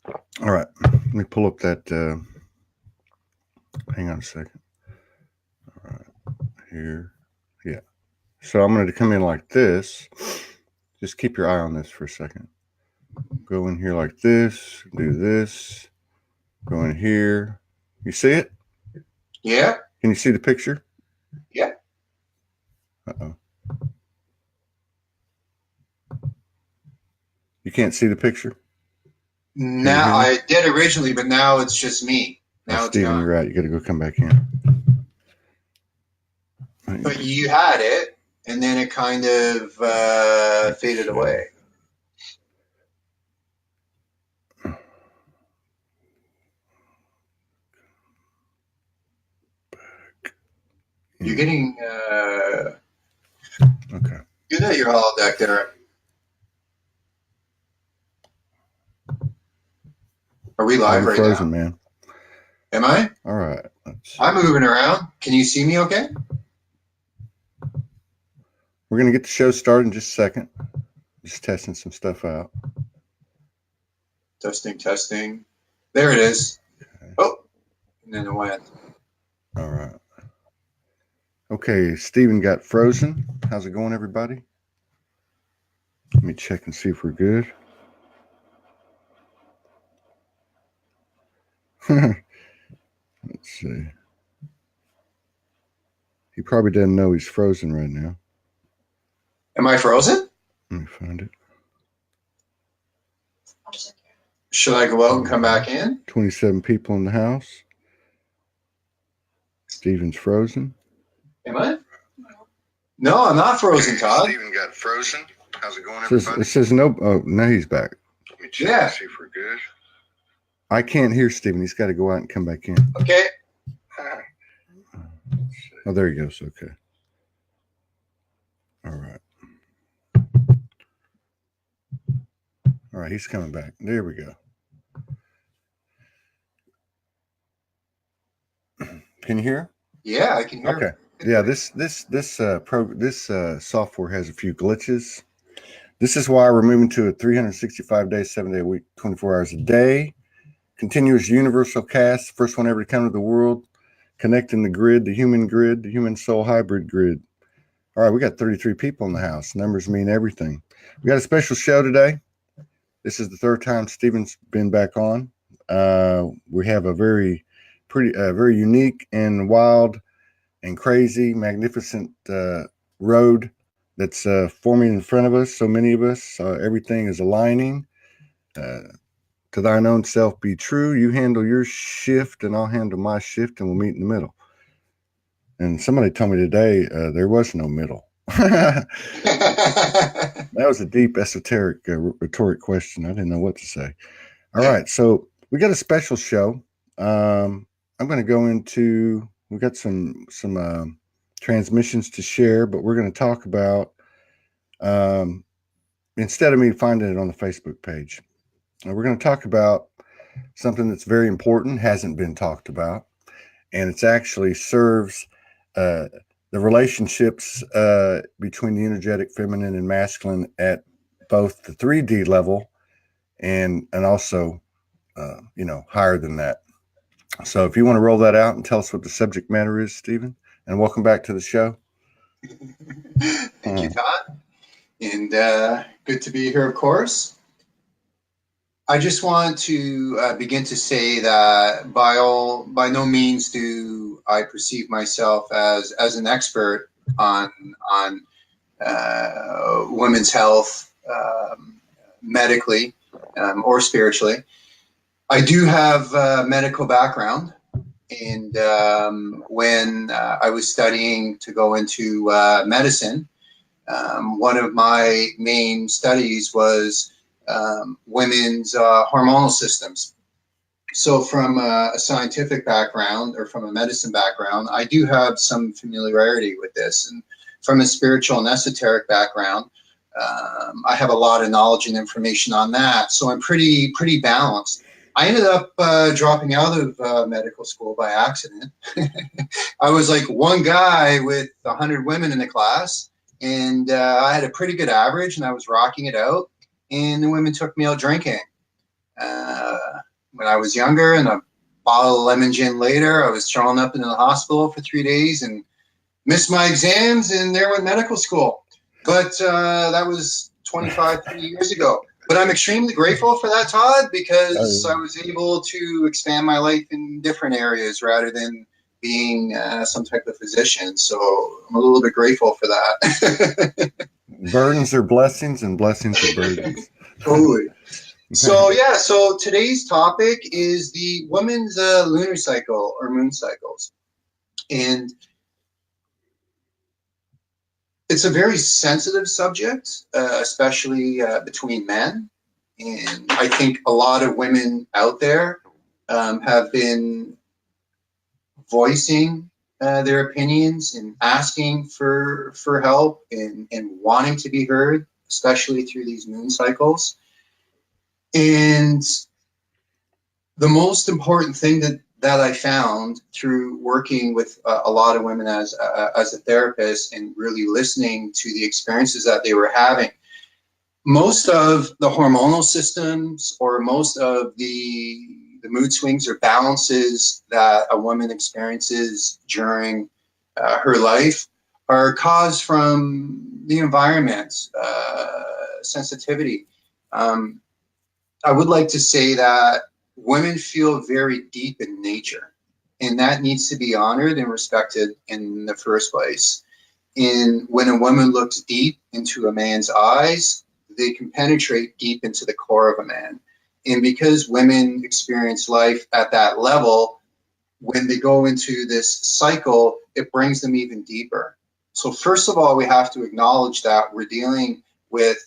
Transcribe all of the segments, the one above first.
All right. Let me pull up that. Hang on a second. All right. Here. Yeah. So I'm going to come in like this. Just keep your eye on this for a second. Go in here like this. Do this. Go in here. You see it? Yeah. Can you see the picture? Yeah. Uh-oh. You can't see the picture? Now I did originally, but now it's just me. Now it's Steven, gone. you're right. You got to go come back in. But you had it, and then it kind of faded away. You're getting okay. good at your holodeck there. Are we live right frozen, now? Man. Am I? All right. I'm moving around. Can you see me okay? We're going to get the show started in just a second. Just testing some stuff out. Testing. There it is. Okay. Oh, and then it went. All right. Okay, Steven got frozen. How's it going, everybody? Let me check and see if we're good. Let's see. He probably doesn't know he's frozen right now. Am I frozen? Let me find it. Should I go out and come back in? 27 people in the house. Steven's frozen. Am I? No, I'm not frozen, Todd. Steven got frozen. How's it going, everybody? It says no. Oh, now he's back. Let me check and see if we're good. I can't hear Steven. He's got to go out and come back in. Okay. Oh, there he goes. Okay. All right. All right, he's coming back. There we go. Can you hear? Yeah, I can hear. Okay. Yeah, this software has a few glitches. This is why we're moving to a 365 days, 7 day a week, 24 hours a day, continuous universal cast, first one ever to come to the world, connecting the grid, the human soul hybrid grid. All right, we got 33 people in the house. Numbers mean everything. We got a special show today. This is the third time Steven's been back on. We have a very unique and wild and crazy, magnificent road that's forming in front of us. So many of us, everything is aligning. To thine own self be true. You handle your shift and I'll handle my shift and we'll meet in the middle. And somebody told me today there was no middle. That was a deep, esoteric, rhetoric question. I didn't know what to say. All right, so we got a special show. I'm going to go into. We got some transmissions to share, but we're going to talk about instead of me finding it on the Facebook page, we're going to talk about something that's very important, hasn't been talked about, and it's actually serves the relationships between the energetic feminine and masculine at both the 3D level and also higher than that. So if you want to roll that out and tell us what the subject matter is, Steven, and welcome back to the show. Thank you, Todd. And good to be here, of course. I just want to begin to say that by no means do I perceive myself as an expert on women's health, medically or spiritually. I do have a medical background, and when I was studying to go into medicine, one of my main studies was women's hormonal systems. So from a scientific background or from a medicine background, I do have some familiarity with this. And from a spiritual and esoteric background, I have a lot of knowledge and information on that. So I'm pretty balanced. I ended up dropping out of medical school by accident. I was like one guy with 100 women in the class, and I had a pretty good average, and I was rocking it out. And the women took me out drinking. when I was younger, and a bottle of lemon gin later, I was thrown up into the hospital for 3 days and missed my exams, and there went medical school. But that was 30 years ago. But I'm extremely grateful for that, Todd, because I was able to expand my life in different areas rather than being some type of physician. So I'm a little bit grateful for that. Burdens are blessings and blessings are burdens. Totally. So today's topic is the woman's lunar cycle or moon cycles. And it's a very sensitive subject, especially between men. And I think a lot of women out there have been voicing their opinions and asking for help and wanting to be heard, especially through these moon cycles. And the most important thing that I found through working with a lot of women as a therapist and really listening to the experiences that they were having, most of the hormonal systems or most of the mood swings or balances that a woman experiences during her life are caused from the environment, sensitivity. I would like to say that women feel very deep in nature, and that needs to be honored and respected in the first place. And when a woman looks deep into a man's eyes, they can penetrate deep into the core of a man. And because women experience life at that level, when they go into this cycle, it brings them even deeper. So first of all, we have to acknowledge that we're dealing with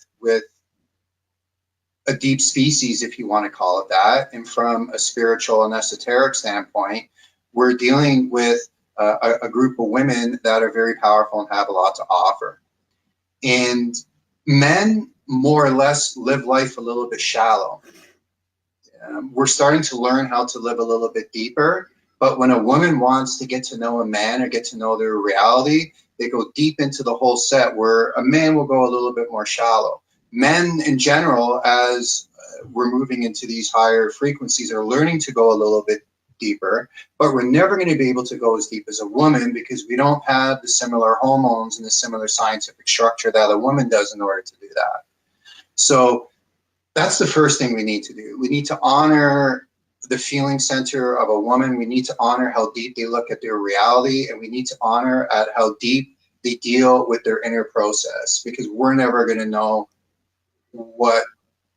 a deep species, if you want to call it that. And from a spiritual and esoteric standpoint, we're dealing with a group of women that are very powerful and have a lot to offer. And men more or less live life a little bit shallow. We're starting to learn how to live a little bit deeper. But when a woman wants to get to know a man or get to know their reality, they go deep into the whole set, where a man will go a little bit more shallow. Men in general, as we're moving into these higher frequencies, are learning to go a little bit deeper, but we're never going to be able to go as deep as a woman because we don't have the similar hormones and the similar scientific structure that a woman does in order to do that. So that's the first thing we need to do. We need to honor the feeling center of a woman. We need to honor how deep they look at their reality, and we need to honor at how deep they deal with their inner process, because we're never going to know what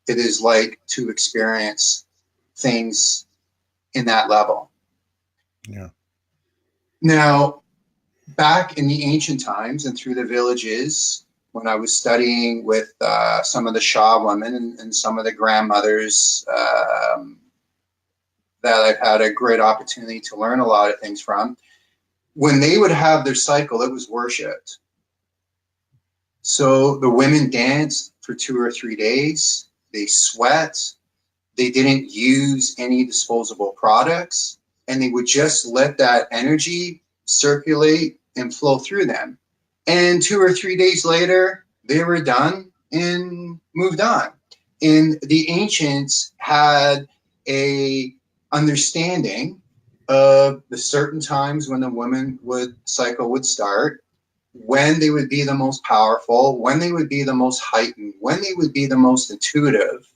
it is like to experience things in that level. Yeah. Now, back in the ancient times and through the villages, when I was studying with some of the Shaw women and some of the grandmothers that I've had a great opportunity to learn a lot of things from, when they would have their cycle, it was worshipped. So the women danced for 2 or 3 days. They sweat. They didn't use any disposable products, and they would just let that energy circulate and flow through them. And 2 or 3 days later, they were done and moved on. And the ancients had a understanding of the certain times when the woman cycle would start, when they would be the most powerful, when they would be the most heightened, when they would be the most intuitive.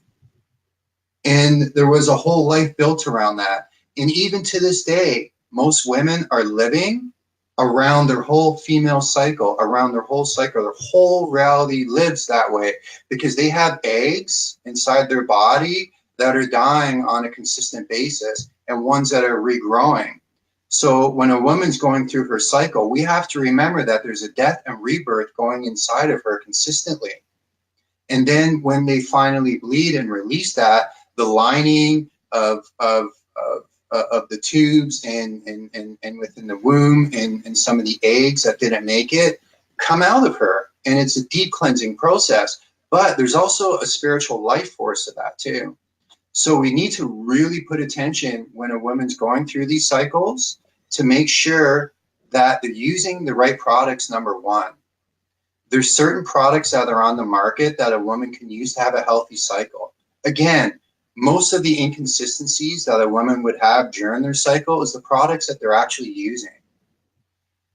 And there was a whole life built around that. And even to this day, most women are living around their whole female cycle, around their whole cycle. Their whole reality lives that way because they have eggs inside their body that are dying on a consistent basis and ones that are regrowing. So when a woman's going through her cycle, we have to remember that there's a death and rebirth going inside of her consistently. And then when they finally bleed and release that, the lining of the tubes and within the womb and some of the eggs that didn't make it come out of her. And it's a deep cleansing process. But there's also a spiritual life force of that too. So we need to really put attention when a woman's going through these cycles to make sure that they're using the right products, number one. There's certain products that are on the market that a woman can use to have a healthy cycle. Again, most of the inconsistencies that a woman would have during their cycle is the products that they're actually using.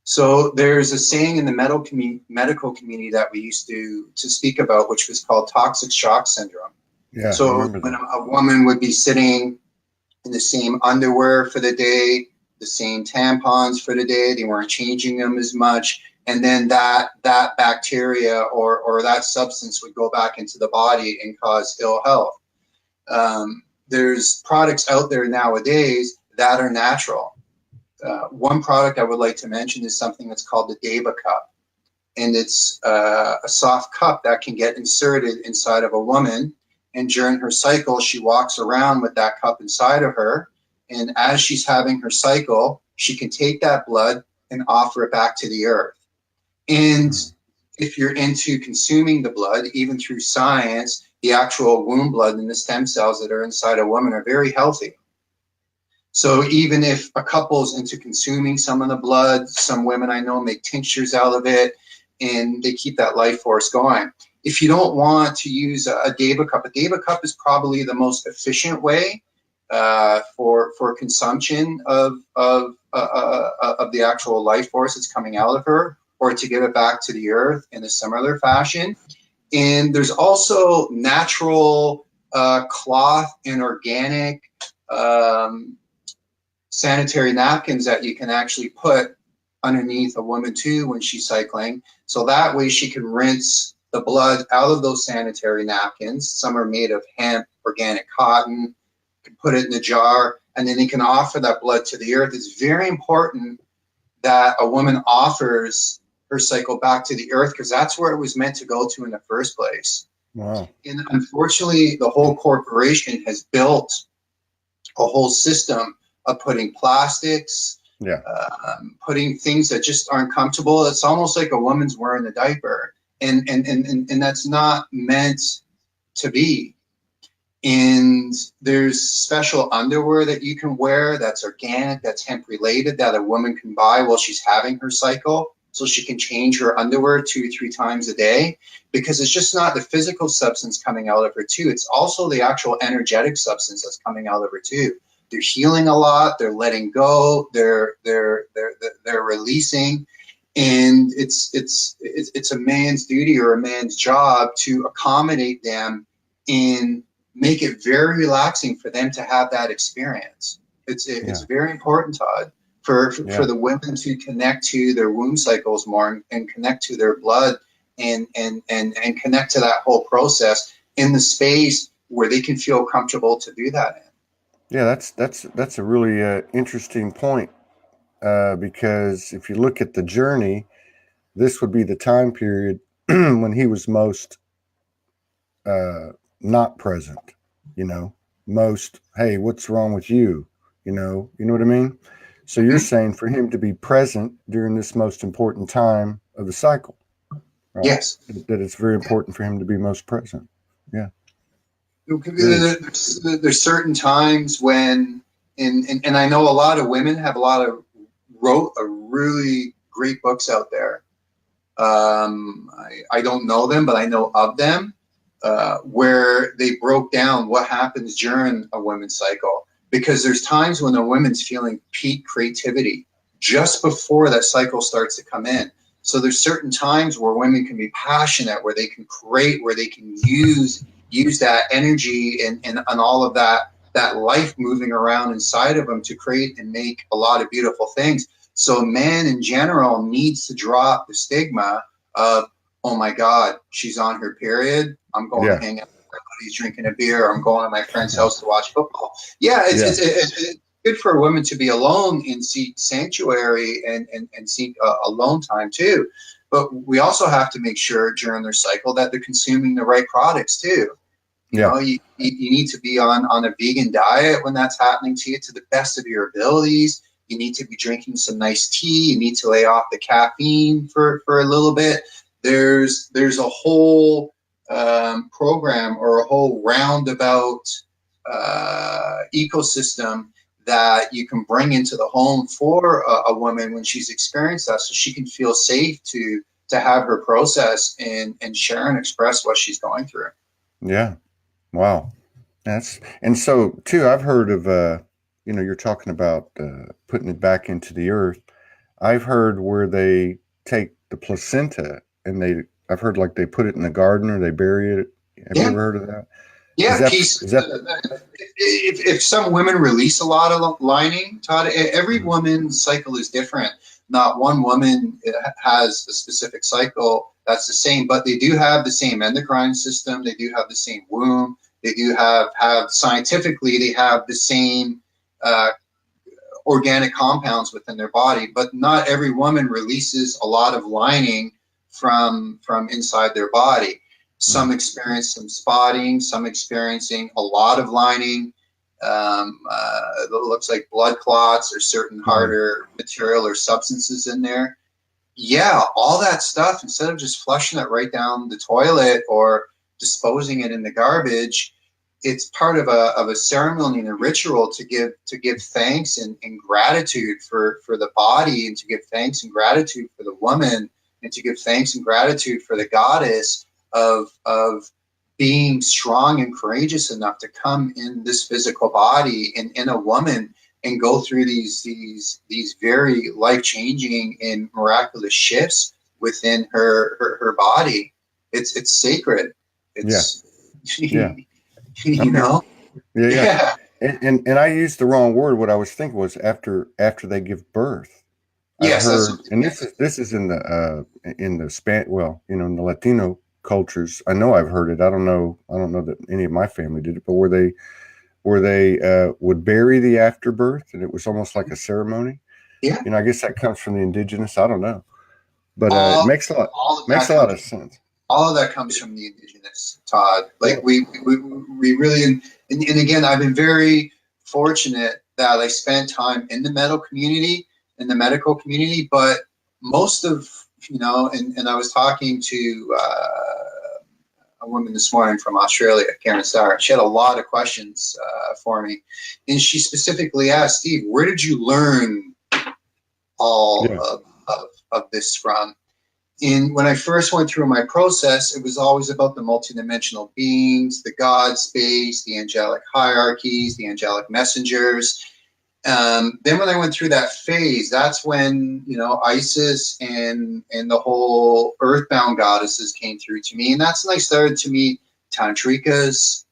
So there's a saying in the medical community that we used to speak about, which was called toxic shock syndrome. Yeah, I So remember when that. a woman would be sitting in the same underwear for the day, the same tampons for the day, they weren't changing them as much, and then that bacteria or that substance would go back into the body and cause ill health. There's products out there nowadays that are natural. One product I would like to mention is something that's called the Aube cup. And it's a soft cup that can get inserted inside of a woman. And during her cycle, she walks around with that cup inside of her. And as she's having her cycle, she can take that blood and offer it back to the earth. And if you're into consuming the blood, even through science, the actual womb blood and the stem cells that are inside a woman are very healthy. So even if a couple's into consuming some of the blood, some women I know make tinctures out of it, and they keep that life force going. If you don't want to use a Aube cup is probably the most efficient way for consumption of the actual life force that's coming out of her, or to give it back to the earth in a similar fashion. And there's also natural cloth and organic sanitary napkins that you can actually put underneath a woman too when she's cycling. So that way she can rinse the blood out of those sanitary napkins. Some are made of hemp, organic cotton, can put it in a jar, and then you can offer that blood to the earth. It's very important that a woman offers her cycle back to the earth, because that's where it was meant to go to in the first place. Wow. And unfortunately, the whole corporation has built a whole system of putting plastics, putting things that just aren't comfortable. It's almost like a woman's wearing a diaper, and that's not meant to be. And there's special underwear that you can wear that's organic, that's hemp related, that a woman can buy while she's having her cycle, so she can change her underwear 2 or 3 times a day, because it's just not the physical substance coming out of her too, it's also the actual energetic substance that's coming out of her too. They're healing a lot, they're letting go, they're releasing, and it's a man's duty or a man's job to accommodate them and make it very relaxing for them to have that experience. It's very important, Todd, for the women to connect to their womb cycles more and connect to their blood and connect to that whole process in the space where they can feel comfortable to do that in. Yeah, that's a really interesting point, because if you look at the journey, this would be the time period when he was most not present, most, hey, what's wrong with you? You know what I mean? So you're saying for him to be present during this most important time of the cycle, right? Yes. That it's very important for him to be most present. Yeah. There's certain times when, and I know a lot of women have wrote really great books out there. I don't know them, but I know of them, where they broke down what happens during a women's cycle. Because there's times when a woman's feeling peak creativity just before that cycle starts to come in. So there's certain times where women can be passionate, where they can create, where they can use that energy and all of that life moving around inside of them to create and make a lot of beautiful things. So man in general needs to drop the stigma of, oh my God, she's on her period, I'm going to hang out with everybody's drinking a beer, or I'm going to my friend's house to watch football. It's good for a woman to be alone and seek sanctuary and seek alone time too. But we also have to make sure during their cycle that they're consuming the right products too. You know, you need to be on a vegan diet when that's happening to you to the best of your abilities. You need to be drinking some nice tea. You need to lay off the caffeine for a little bit. There's a whole program or a whole roundabout ecosystem that you can bring into the home for a woman when she's experienced that, so she can feel safe to have her process and share and express what she's going through. Yeah. Wow. And so too, I've heard of, you're talking about putting it back into the earth. I've heard where they take the placenta and I've heard like they put it in the garden or they bury it. Have you Yeah. ever heard of that? Yeah, Is that if some women release a lot of lining, Todd, every woman's cycle is different. Not one woman has a specific cycle that's the same, but they do have the same endocrine system. They do have the same womb. They do have scientifically, they have the same organic compounds within their body, but not every woman releases a lot of lining from inside their body. Some experience some spotting, some experiencing a lot of lining. It looks like blood clots or certain harder material or substances in there. Yeah, all that stuff, instead of just flushing it right down the toilet or disposing it in the garbage, it's part of a ceremony and a ritual to give thanks and gratitude for the body, and to give thanks and gratitude for the woman, and to give thanks and gratitude for the goddess of being strong and courageous enough to come in this physical body and in a woman and go through these very life-changing and miraculous shifts within her body. It's sacred. It's yeah. you know. Yeah. And I used the wrong word. What I was thinking was after they give birth. Yes, I've heard, and this is in the in the Latino cultures. I know I've heard it. I don't know that any of my family did it, but where they would bury the afterbirth, and it was almost like a ceremony. Yeah. I guess that comes from the indigenous. I don't know, but it makes a lot of sense. All of that comes from the indigenous, Todd. Like we really, and again, I've been very fortunate that I spent time in the medical community, but most of, and I was talking to a woman this morning from Australia, Karen Starr. She had a lot of questions for me, and she specifically asked, Steve, where did you learn all of this from? And when I first went through my process, it was always about the multidimensional beings, the God space, the angelic hierarchies, the angelic messengers. Then when I went through that phase, that's when, Isis and the whole earthbound goddesses came through to me. And that's when I started to meet tantrikas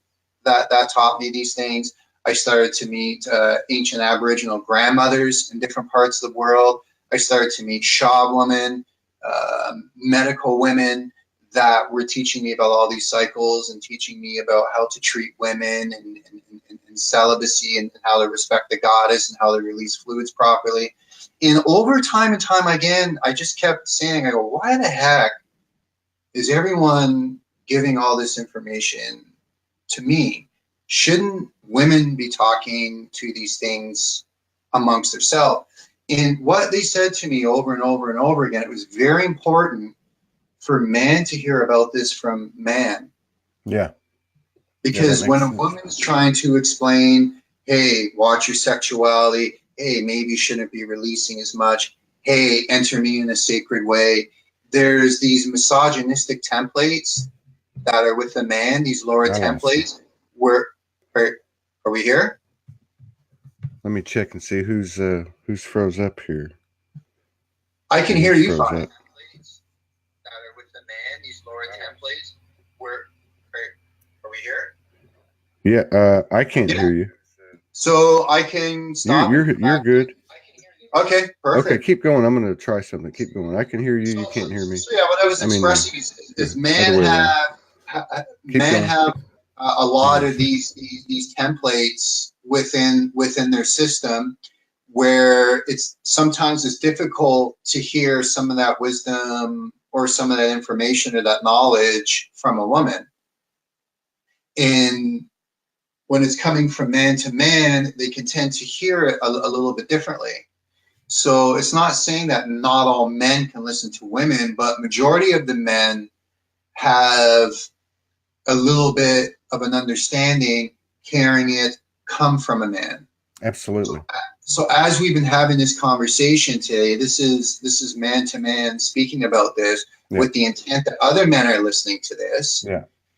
that taught me these things. I started to meet ancient Aboriginal grandmothers in different parts of the world. I started to meet Shaw women, medical women that were teaching me about all these cycles and teaching me about how to treat women and celibacy and how to respect the goddess and how to release fluids properly. And over time and time again, I just kept saying, I go, why the heck is everyone giving all this information to me? Shouldn't women be talking to these things amongst themselves? And what they said to me over and over and over again, it was very important for man to hear about this from man. Yeah. Because when a woman's trying to explain, hey, watch your sexuality, hey, maybe you shouldn't be releasing as much, hey, enter me in a sacred way, there's these misogynistic templates that are with the man, these lower templates, where, are we here? Let me check and see who's froze up here. I can hear you fine. That are with the man, these lower templates, where, are we here? Yeah, I can't hear you. So I can stop. You're good. Okay, perfect. Okay, keep going. I'm going to try something. Keep going. I can hear you. You can't hear me. So yeah, what I was expressing is men have a lot of these templates within their system, where sometimes it's difficult to hear some of that wisdom or some of that information or that knowledge from a woman. And when it's coming from man to man, they can tend to hear it a little bit differently. So it's not saying that not all men can listen to women, but majority of the men have a little bit of an understanding, hearing it come from a man. Absolutely. So as we've been having this conversation today, this is man to man speaking about this with the intent that other men are listening to this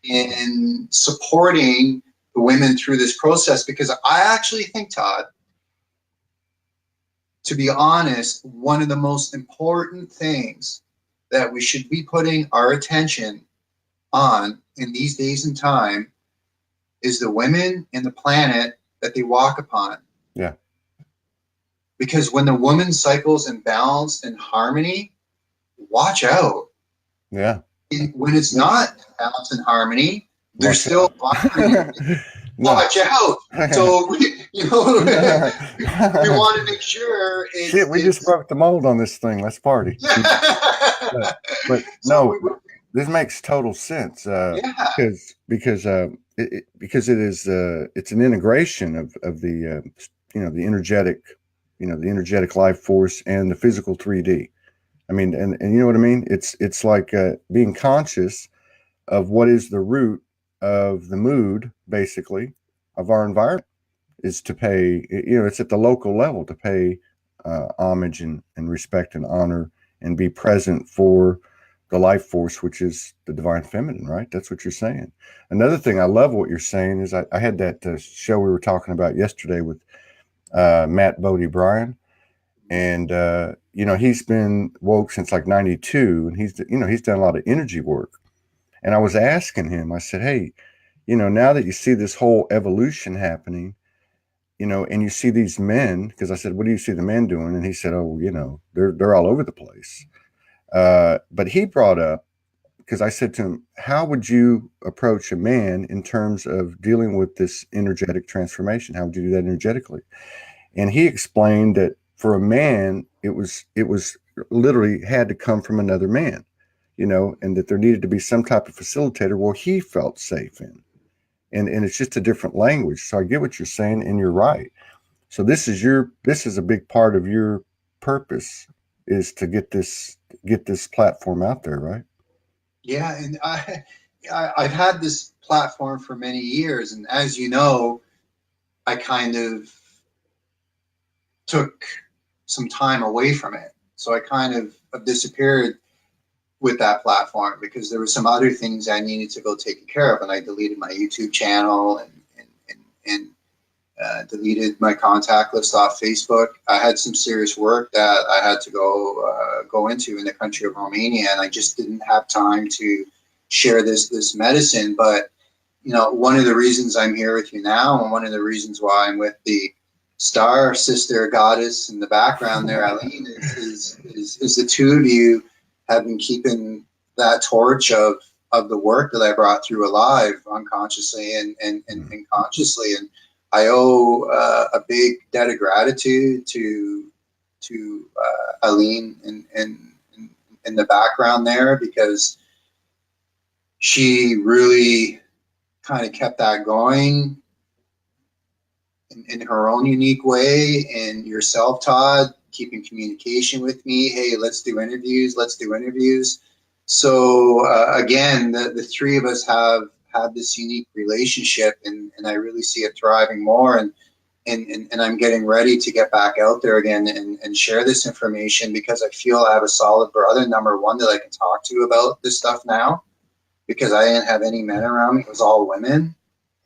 and supporting the women through this process, because I actually think, Todd, to be honest, one of the most important things that we should be putting our attention on in these days and time is the women and the planet that they walk upon. Yeah. Because when the woman cycles in balance and harmony, watch out. Yeah. When it's not balance and harmony, they're still watch out. So, we want to make sure we just broke the mold on this thing. Let's party. but no, this makes total sense. Because it is it's an integration of the the energetic life force and the physical 3D. I mean, and you know what I mean? It's like being conscious of what is the root of the mood, basically, of our environment, is to pay, it's at the local level to pay homage and respect and honor and be present for the life force, which is the divine feminine, right? That's what you're saying. Another thing I love what you're saying is I had that show we were talking about yesterday with Matt Bodie Bryan. And, he's been woke since like 92, and he's done a lot of energy work. And I was asking him, I said, hey, now that you see this whole evolution happening, and you see these men, because I said, what do you see the men doing? And he said, oh, they're all over the place. But he brought up, because I said to him, how would you approach a man in terms of dealing with this energetic transformation? How would you do that energetically? And he explained that for a man, it was literally had to come from another man, and that there needed to be some type of facilitator where he felt safe in. And it's just a different language. So I get what you're saying, and you're right. So this is a big part of your purpose, is to get this platform out there, right? Yeah, and I've had this platform for many years, and as you know, I kind of took some time away from it. So I kind of disappeared with that platform because there were some other things I needed to go take care of, and I deleted my YouTube channel and deleted my contact list off Facebook. I had some serious work that I had to go into in the country of Romania, and I just didn't have time to share this medicine. But one of the reasons I'm here with you now, and one of the reasons why I'm with the star sister goddess in the background there, Eileen, is the two of you have been keeping that torch of the work that I brought through alive, unconsciously and consciously. And I owe a big debt of gratitude to Eileen in the background there, because she really kind of kept that going in her own unique way. And yourself, Todd, keeping communication with me. Hey, let's do interviews. So again, the three of us have had this unique relationship, and I really see it thriving more. And I'm getting ready to get back out there again and share this information, because I feel I have a solid brother, number one, that I can talk to about this stuff now, because I didn't have any men around me. It was all women.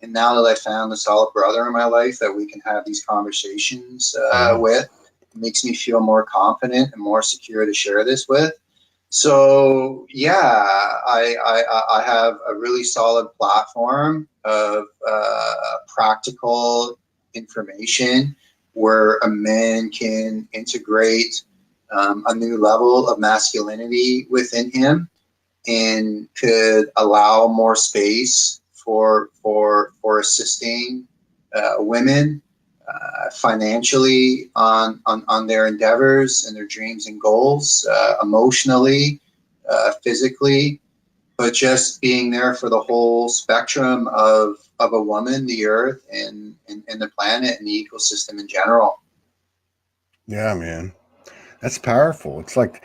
And now that I found a solid brother in my life that we can have these conversations with, it makes me feel more confident and more secure to share this with. So yeah, I have a really solid platform of practical information where a man can integrate a new level of masculinity within him, and could allow more space for assisting women financially on their endeavors and their dreams and goals, emotionally, physically, but just being there for the whole spectrum of a woman, the earth, and the planet and the ecosystem in general. Yeah, man, that's powerful. It's like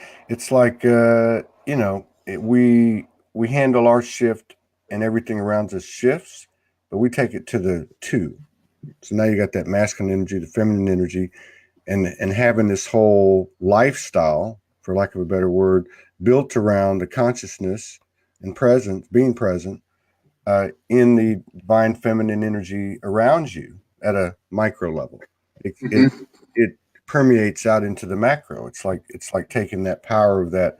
we handle our shift and everything around us shifts, but we take it to the two. So now you got that masculine energy, the feminine energy, and having this whole lifestyle, for lack of a better word, built around the consciousness and being present in the divine feminine energy around you at a micro level. It permeates out into the macro. It's like taking that power of that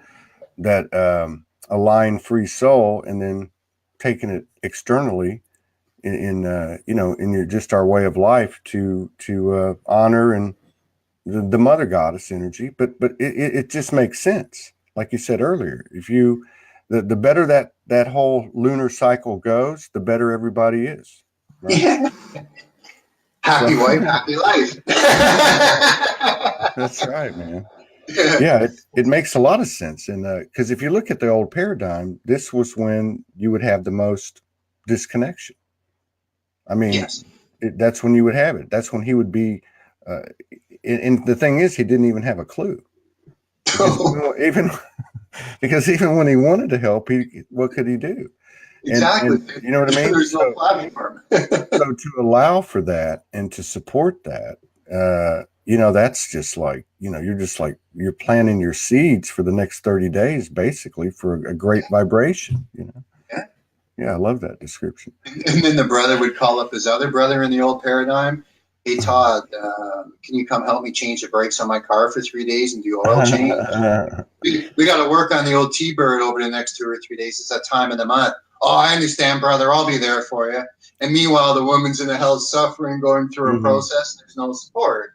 aligned free soul and then taking it externally in your just our way of life to honor and the mother goddess energy. But it just makes sense, like you said earlier. If you the better that whole lunar cycle goes, the better everybody is, right? Yeah. Happy wife, happy life. That's right, man. Yeah, it makes a lot of sense. And because if you look at the old paradigm, this was when you would have the most disconnection. I mean, Yes. That's when you would have it. That's when he would be. And the thing is, he didn't even have a clue. Because even when he wanted to help, what could he do? Exactly. And you know what I mean? There's no platform. So to allow for that and to support that, that's just like, you're planting your seeds for the next 30 days, basically, for a great vibration, Yeah. Yeah, I love that description. And then the brother would call up his other brother in the old paradigm. Hey, Todd, can you come help me change the brakes on my car for 3 days and do oil change? We got to work on the old T-Bird over the next 2 or 3 days. It's that time of the month. Oh, I understand, brother. I'll be there for you. And meanwhile, the woman's in the house suffering, going through a process. There's no support.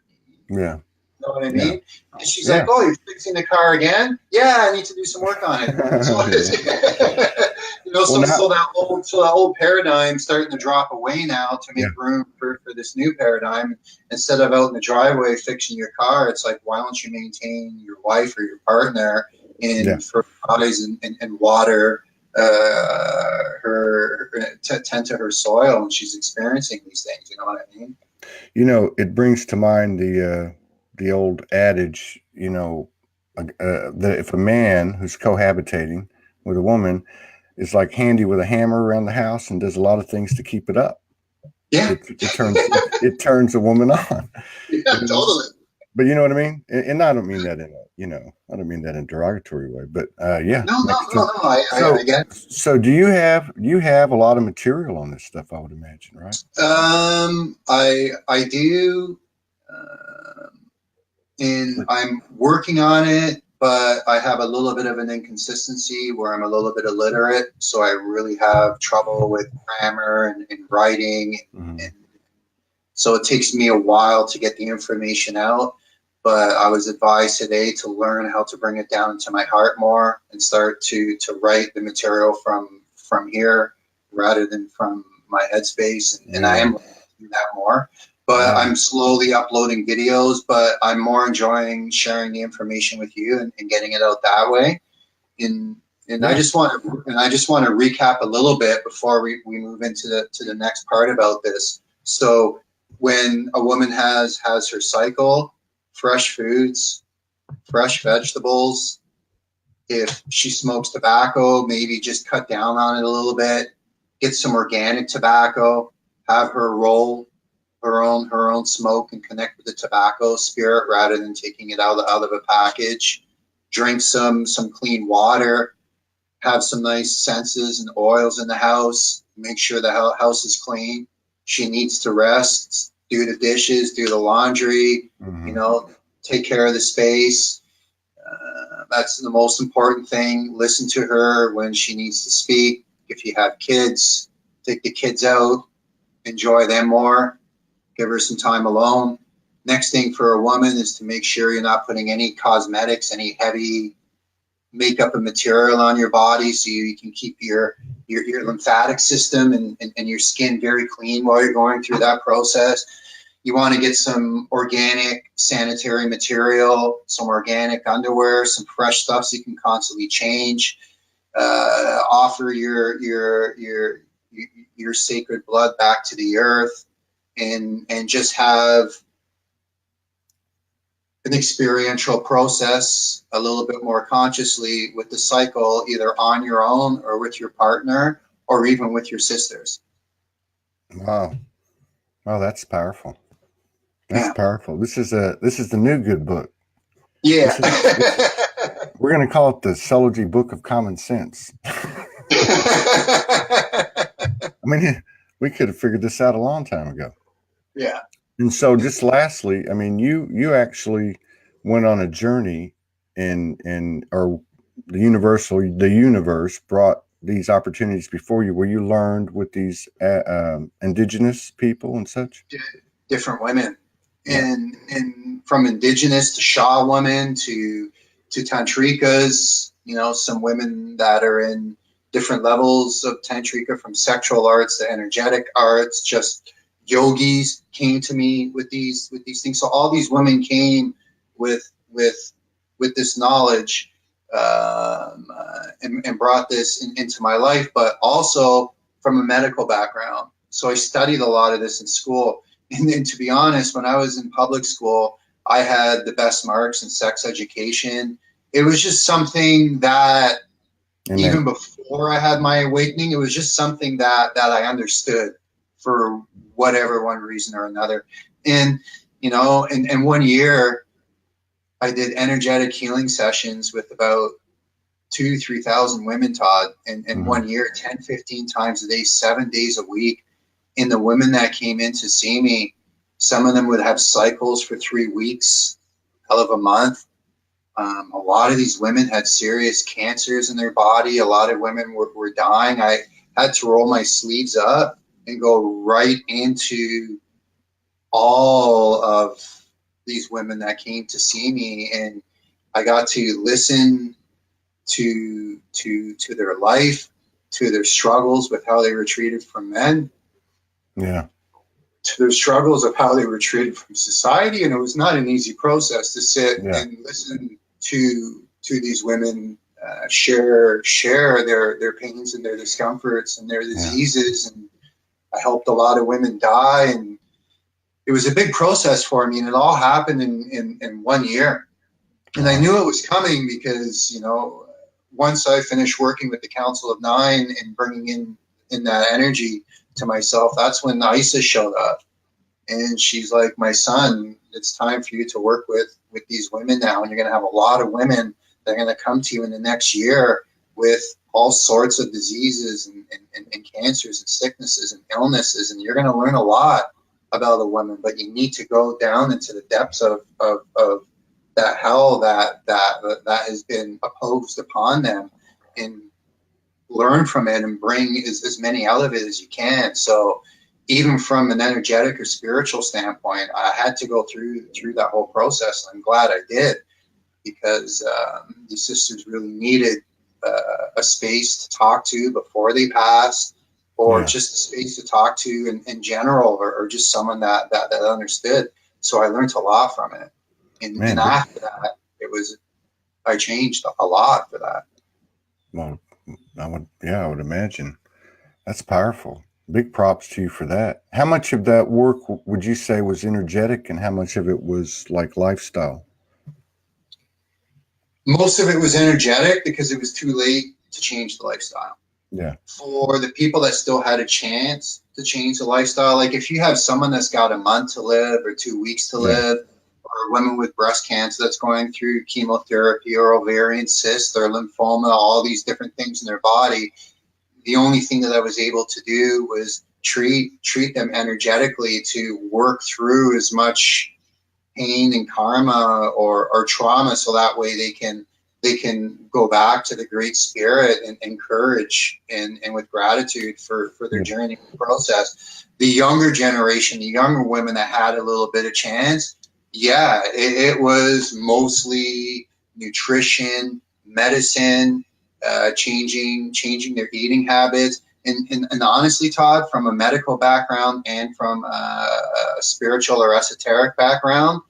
Yeah. You know what I mean? Yeah. And she's like, oh, you're fixing the car again? Yeah, I need to do some work on it. So, so that old paradigm starting to drop away now to make room for this new paradigm. Instead of out in the driveway fixing your car, it's like, why don't you maintain your wife or your partner in fertilize and water tend to her soil when she's experiencing these things. You know what I mean? It brings to mind the old adage, that if a man who's cohabitating with a woman is like handy with a hammer around the house and does a lot of things to keep it up, it turns a woman on. Yeah, totally. But you know what I mean? And I don't mean that I don't mean that in a derogatory way, but yeah. No, I get it. So do you have a lot of material on this stuff, I would imagine, right? I do. And I'm working on it, but I have a little bit of an inconsistency where I'm a little bit illiterate. So I really have trouble with grammar and writing. And so it takes me a while to get the information out. But I was advised today to learn how to bring it down into my heart more and start to write the material from here rather than from my headspace. And I am doing that more. But I'm slowly uploading videos, but I'm more enjoying sharing the information with you and getting it out that way. And I just want to recap a little bit before we move into the next part about this. So when a woman has her cycle, fresh foods, fresh vegetables. If she smokes tobacco, maybe just cut down on it a little bit. Get some organic tobacco. Have her roll her own smoke and connect with the tobacco spirit rather than taking it out of a package. Drink some clean water. Have some nice senses and oils in the house. Make sure the house is clean. She needs to rest. Do the dishes. Do the laundry. Take care of the space. That's the most important thing. Listen to her when she needs to speak. If you have kids, take the kids out. Enjoy them more. Give her some time alone. Next thing for a woman is to make sure you're not putting any cosmetics, any heavy makeup and material on your body, so you can keep your lymphatic system and your skin very clean while you're going through that process. You want to get some organic sanitary material, some organic underwear, some fresh stuff so you can constantly change. Offer your sacred blood back to the earth, and just have an experiential process a little bit more consciously with the cycle, either on your own or with your partner or even with your sisters. Wow, that's powerful. That's powerful. This is the new good book. Yeah. We're going to call it the Soulogy Book of Common Sense. I mean, we could have figured this out a long time ago. Yeah. And so, just lastly, I mean, you actually went on a journey, or the universe brought these opportunities before you, where you learned with these indigenous people and such. Different women, Yeah. and from indigenous to Shaw women to tantrikas. You know, some women that are in different levels of tantrika, from sexual arts to energetic arts. Just yogis came to me with these things. So all these women came with this knowledge, and brought this into my life, but also from a medical background. So I studied a lot of this in school. And then, to be honest, when I was in public school, I had the best marks in sex education. It was just something that, And even then, before I had my awakening, it was just something that I understood for whatever one reason or another. And, you know, in 1 year, I did energetic healing sessions with about 3,000 women, Todd, in 1 year, 10, 15 times a day, 7 days a week. And the women that came in to see me, some of them would have cycles for 3 weeks, hell of a month. A lot of these women had serious cancers in their body. A lot of women were dying. I had to roll my sleeves up and go right into all of these women that came to see me, and I got to listen to their life, to their struggles with how they were treated from men, yeah, to their struggles of how they were treated from society. And it was not an easy process to sit yeah, and listen to these women share their pains and their discomforts and their diseases. And I helped a lot of women die, and it was a big process for me, and it all happened in 1 year. And I knew it was coming because, you know, once I finished working with the Council of Nine and bringing in that energy to myself, that's when Isa showed up. And she's like, my son, it's time for you to work with these women now. And you're going to have a lot of women that are going to come to you in the next year with all sorts of diseases and cancers and sicknesses and illnesses. And you're going to learn a lot about a woman, but you need to go down into the depths of that hell that has been imposed upon them, and learn from it and bring as many out of it as you can. So even from an energetic or spiritual standpoint, I had to go through that whole process. And I'm glad I did, because these sisters really needed a space to talk to before they passed, or just a space to talk to in general, or just someone that understood. So I learned a lot from it. And after that, I changed a lot for that. Well, I would imagine that's powerful. Big props to you for that. How much of that work would you say was energetic, and how much of it was like lifestyle? Most of it was energetic, because it was too late to change the lifestyle. Yeah. For the people that still had a chance to change the lifestyle, like if you have someone that's got a month to live or 2 weeks to live, or women with breast cancer that's going through chemotherapy, or ovarian cysts or lymphoma, all these different things in their body, the only thing that I was able to do was treat them energetically, to work through as much pain and karma or trauma, so that way they can go back to the Great Spirit and courage and with gratitude for their journey process. The younger generation, the younger women that had a little bit of chance, it was mostly nutrition, medicine, changing their eating habits. And honestly, Todd, from a medical background and from a spiritual or esoteric background,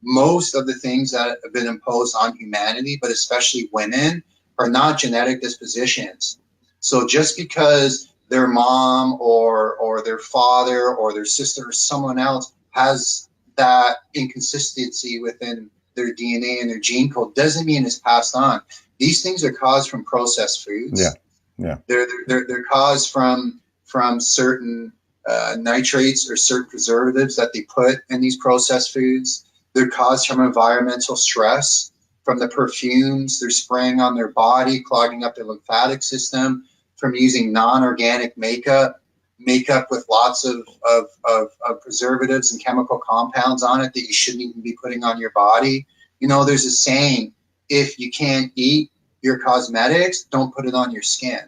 most of the things that have been imposed on humanity, but especially women, are not genetic dispositions. So just because their mom or their father or their sister or someone else has that inconsistency within their DNA and their gene code doesn't mean it's passed on. These things are caused from processed foods. Yeah. They're caused from certain nitrates or certain preservatives that they put in these processed foods. They're caused from environmental stress, from the perfumes they're spraying on their body, clogging up their lymphatic system, from using non-organic makeup, makeup with lots of preservatives and chemical compounds on it that you shouldn't even be putting on your body. You know, there's a saying, if you can't eat your cosmetics, don't put it on your skin.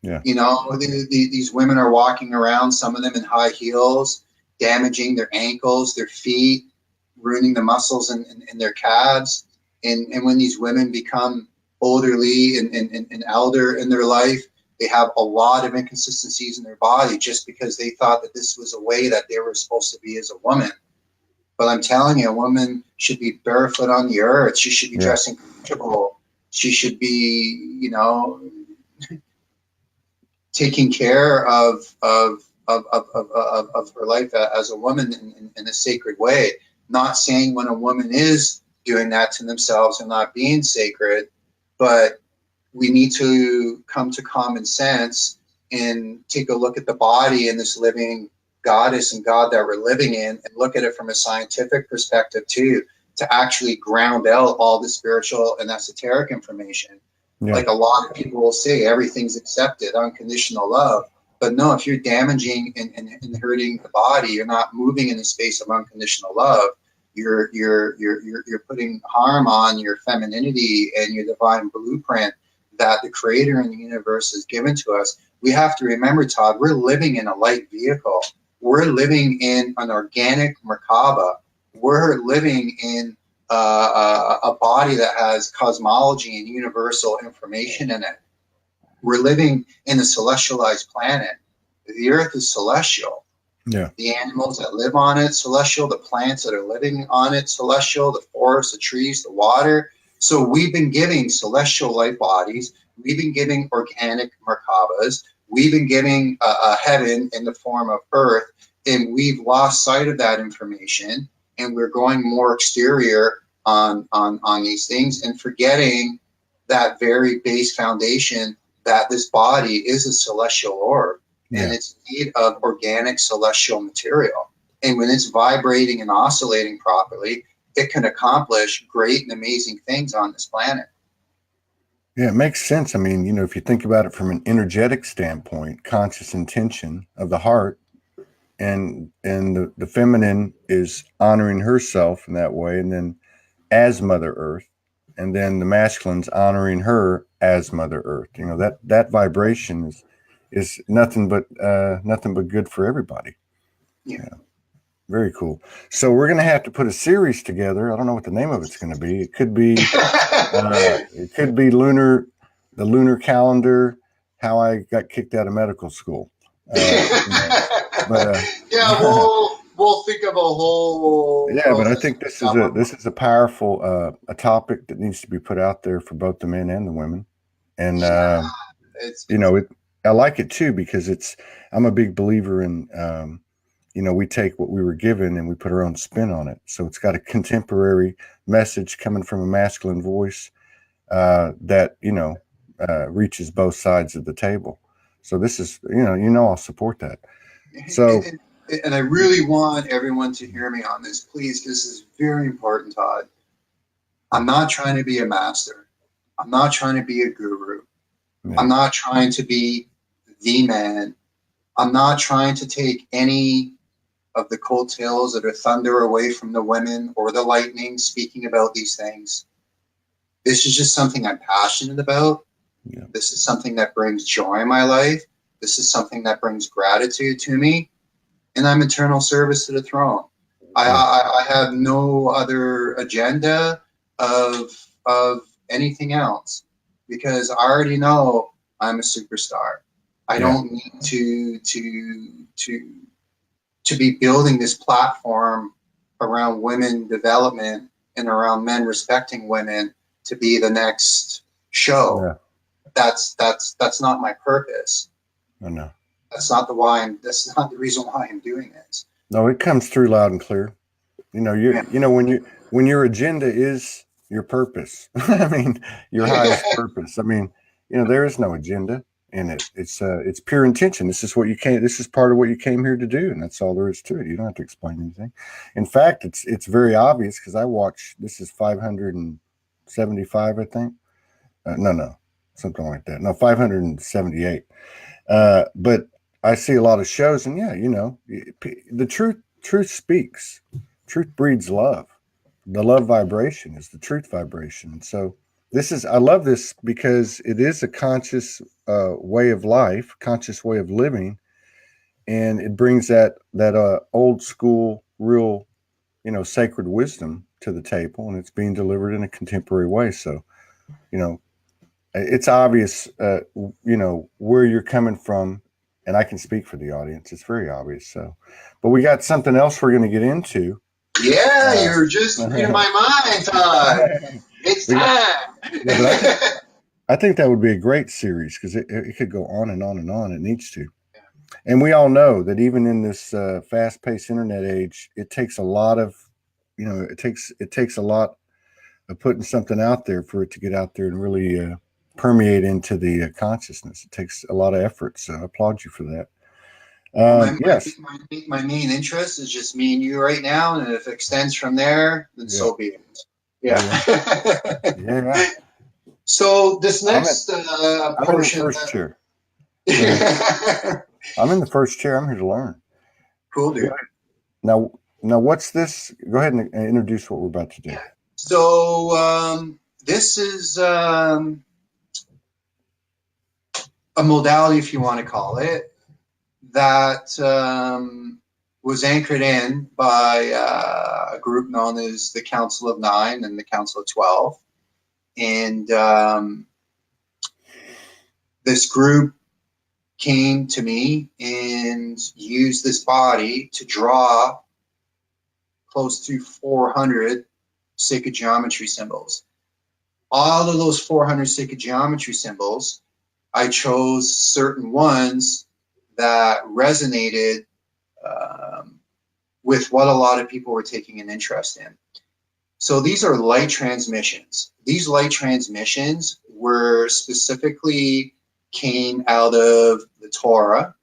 Yeah. You know, these women are walking around, some of them in high heels, damaging their ankles, their feet, ruining the muscles in their calves. And when these women become elderly and elder in their life, they have a lot of inconsistencies in their body just because they thought that this was a way that they were supposed to be as a woman. But I'm telling you, a woman should be barefoot on the earth. She should be dressing comfortable. She should be, you know, taking care of her life as a woman in a sacred way. Not saying when a woman is doing that to themselves and not being sacred, but we need to come to common sense and take a look at the body and this living goddess and God that we're living in, and look at it from a scientific perspective too, to actually ground out all the spiritual and esoteric information. Yeah. Like a lot of people will say everything's accepted, unconditional love. But no, if you're damaging and hurting the body, you're not moving in the space of unconditional love. You're putting harm on your femininity and your divine blueprint that the creator in the universe has given to us. We have to remember, Todd, we're living in a light vehicle. We're living in an organic Merkaba. We're living in a body that has cosmology and universal information in it. We're living in a celestialized planet. The earth is celestial. Yeah. The animals that live on it, celestial. The plants that are living on it, celestial. The forests, the trees, the water. So we've been giving celestial light bodies. We've been giving organic Merkabas. We've been giving a heaven in the form of earth. And we've lost sight of that information. And we're going more exterior on these things and forgetting that very base foundation that this body is a celestial orb. Yeah. And it's made of organic celestial material. And when it's vibrating and oscillating properly, it can accomplish great and amazing things on this planet. Yeah, it makes sense. I mean, you know, if you think about it from an energetic standpoint, conscious intention of the heart, and the feminine is honoring herself in that way, and then as Mother Earth, and then the masculine's honoring her as Mother Earth. You know, that vibration is nothing but good for everybody. Yeah. Very cool. So we're going to have to put a series together. I don't know what the name of it's going to be. It could be the lunar calendar, how I got kicked out of medical school. Yeah, we'll think of a whole. Yeah, but I think this is a powerful a topic that needs to be put out there for both the men and the women, and I like it too because I'm a big believer in. You know, we take what we were given and we put our own spin on it. So it's got a contemporary message coming from a masculine voice that, you know, reaches both sides of the table. So this is, I'll support that. So, and I really want everyone to hear me on this, please. This is very important, Todd. I'm not trying to be a master. I'm not trying to be a guru. Yeah. I'm not trying to be the man. I'm not trying to take any of the coattails that are thunder away from the women or the lightning speaking about these things. This is just something I'm passionate about. Yeah. This is something that brings joy in my life. This is something that brings gratitude to me. And I'm eternal service to the throne. I have no other agenda of anything else because I already know I'm a superstar. I don't need to be building this platform around women development and around men respecting women to be the next show. Yeah. That's not my purpose. I know. That's not the reason why I'm doing this. No, it comes through loud and clear. You know, when your agenda is your purpose, I mean, your highest purpose. I mean, there is no agenda in it. It's pure intention. This is part of what you came here to do, and that's all there is to it. You don't have to explain anything. In fact, it's very obvious because I watch. This is 575, I think. No, something like that. No, 578. But I see a lot of shows, and yeah, the truth speaks. Truth breeds love. The love vibration is the truth vibration. And so I love this because it is a conscious way of life, conscious way of living, and it brings that old school, real, sacred wisdom to the table, and it's being delivered in a contemporary way. So, it's obvious, where you're coming from, and I can speak for the audience. It's very obvious. So, but we got something else we're going to get into. Yeah, you're just reading my mind, Todd. It's time. Yeah, but I think that would be a great series because it could go on and on and on. It needs to. And we all know that even in this fast-paced internet age, it takes a lot of, it takes a lot of putting something out there for it to get out there and really permeate into the consciousness. It takes a lot of effort. So I applaud you for that. Yes. My main interest is just me and you right now, and if it extends from there, then so be it. Yeah. Yeah. So this next portion. I'm in the first chair. I'm in the first chair. I'm here to learn. Cool, dude. Now, what's this? Go ahead and introduce what we're about to do. Yeah. So this is a modality, if you want to call it, that was anchored in by a group known as the Council of Nine and the Council of 12. And this group came to me and used this body to draw close to 400 sacred geometry symbols. All of those 400 sacred geometry symbols, I chose certain ones that resonated with what a lot of people were taking an interest in. So these are light transmissions. These light transmissions were specifically came out of the Torah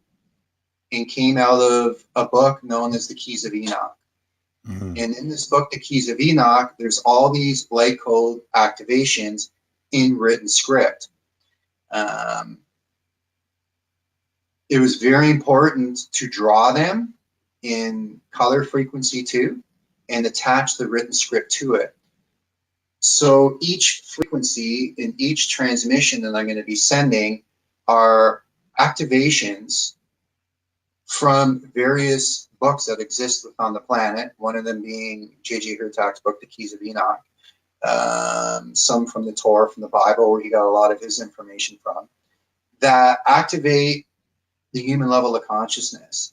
and came out of a book known as the Keys of Enoch. Mm-hmm. And in this book, the Keys of Enoch, there's all these light code activations in written script. It was very important to draw them in color frequency too, and attach the written script to it. So each frequency in each transmission that I'm going to be sending are activations from various books that exist on the planet, one of them being J.J. Hurtak's book, The Keys of Enoch, some from the Torah, from the Bible, where he got a lot of his information from, that activate the human level of consciousness.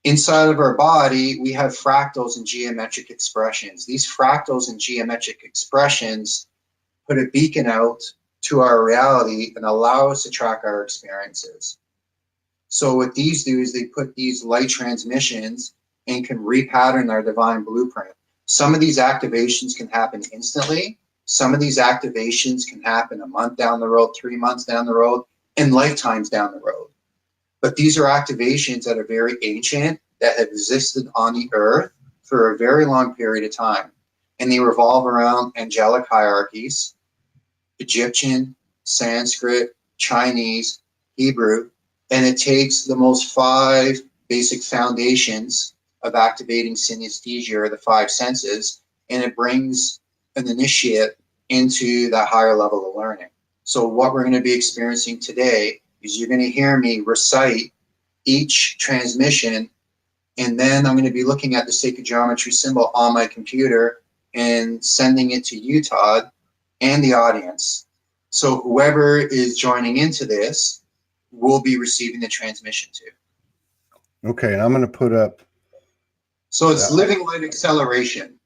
Inside of our body, we have fractals and geometric expressions. These fractals and geometric expressions put a beacon out to our reality and allow us to track our experiences. So what these do is they put these light transmissions and can repattern our divine blueprint. Some of these activations can happen instantly. Some of these activations can happen a month down the road, 3 months down the road, and lifetimes down the road. But these are activations that are very ancient, that have existed on the earth for a very long period of time. And they revolve around angelic hierarchies, Egyptian, Sanskrit, Chinese, Hebrew, and it takes the most 5 basic foundations of activating synesthesia, or the 5 senses, and it brings an initiate into that higher level of learning. So what we're going to be experiencing today is you're going to hear me recite each transmission, and then I'm going to be looking at the sacred geometry symbol on my computer and sending it to you, Todd, and the audience. So whoever is joining into this will be receiving the transmission too. Okay, and I'm going to put up. So it's living light acceleration.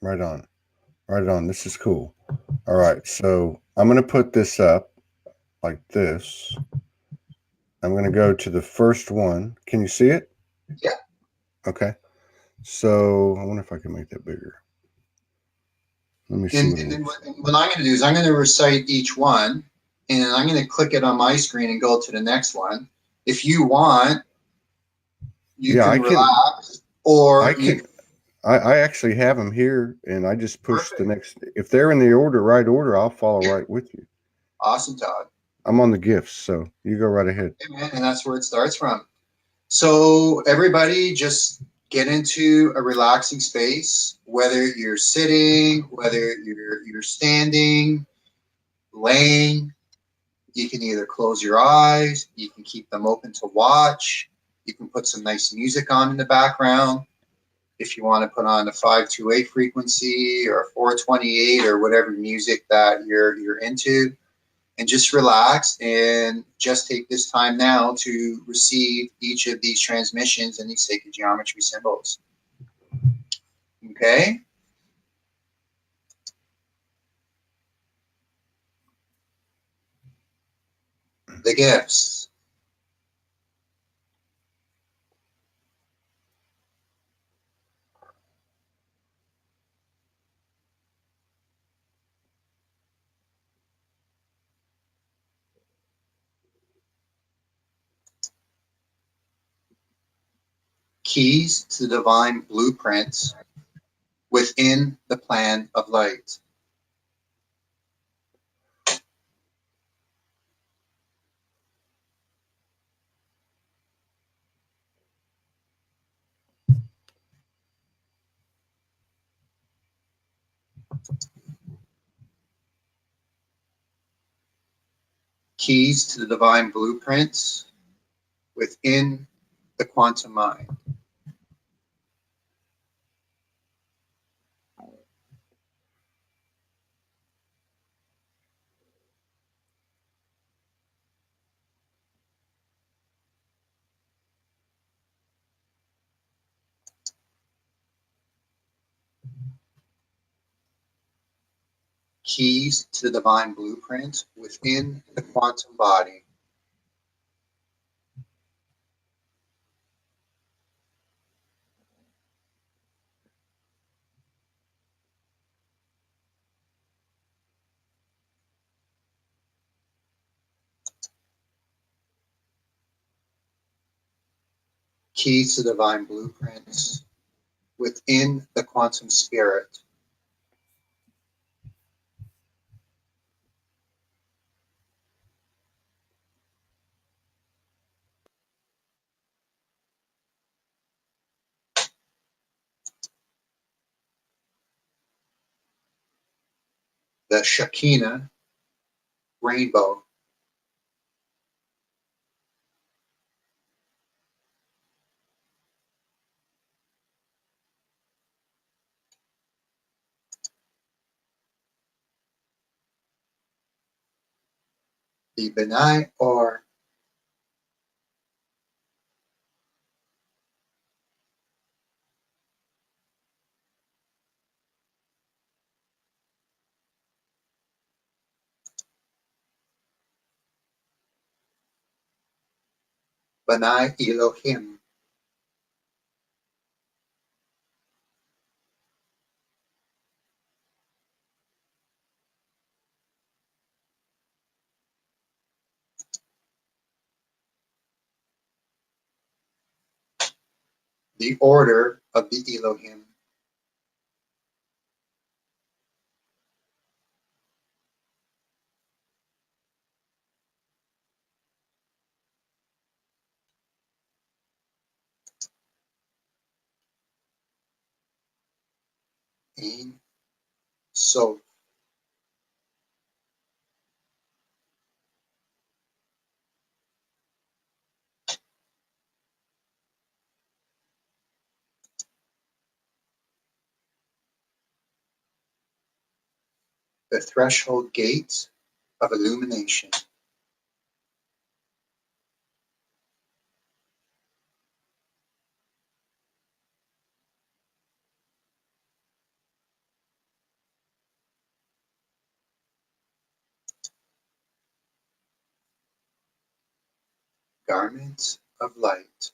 Right on. Right on. This is cool. All right, so I'm going to put this up like this. I'm going to go to the first one. Can you see it? Yeah. Okay. So I wonder if I can make that bigger. Let me see. And then what I'm going to do is I'm going to recite each one, and I'm going to click it on my screen and go to the next one. If you want, you can relax, or I actually have them here, and I just push the next. If they're in the right order, I'll follow right with you. Awesome, Todd. I'm on the gifts, so you go right ahead. Okay, man, and that's where it starts from. So everybody just get into a relaxing space, whether you're sitting, whether you're standing, laying. You can either close your eyes, you can keep them open to watch, you can put some nice music on in the background. If you want to put on a 528 frequency or 428 or whatever music that you're into, and just relax and just take this time now to receive each of these transmissions and these sacred geometry symbols. Okay? The gifts. Keys to divine blueprints within the plan of light. Keys to the divine blueprints within the quantum mind. Keys to the divine blueprint within the quantum body. Keys to divine blueprints within the quantum spirit. The Shekinah rainbow. The Benai or Benai Elohim. The order of the Elohim. Ein Sof. The threshold gate of illumination. Garment of light.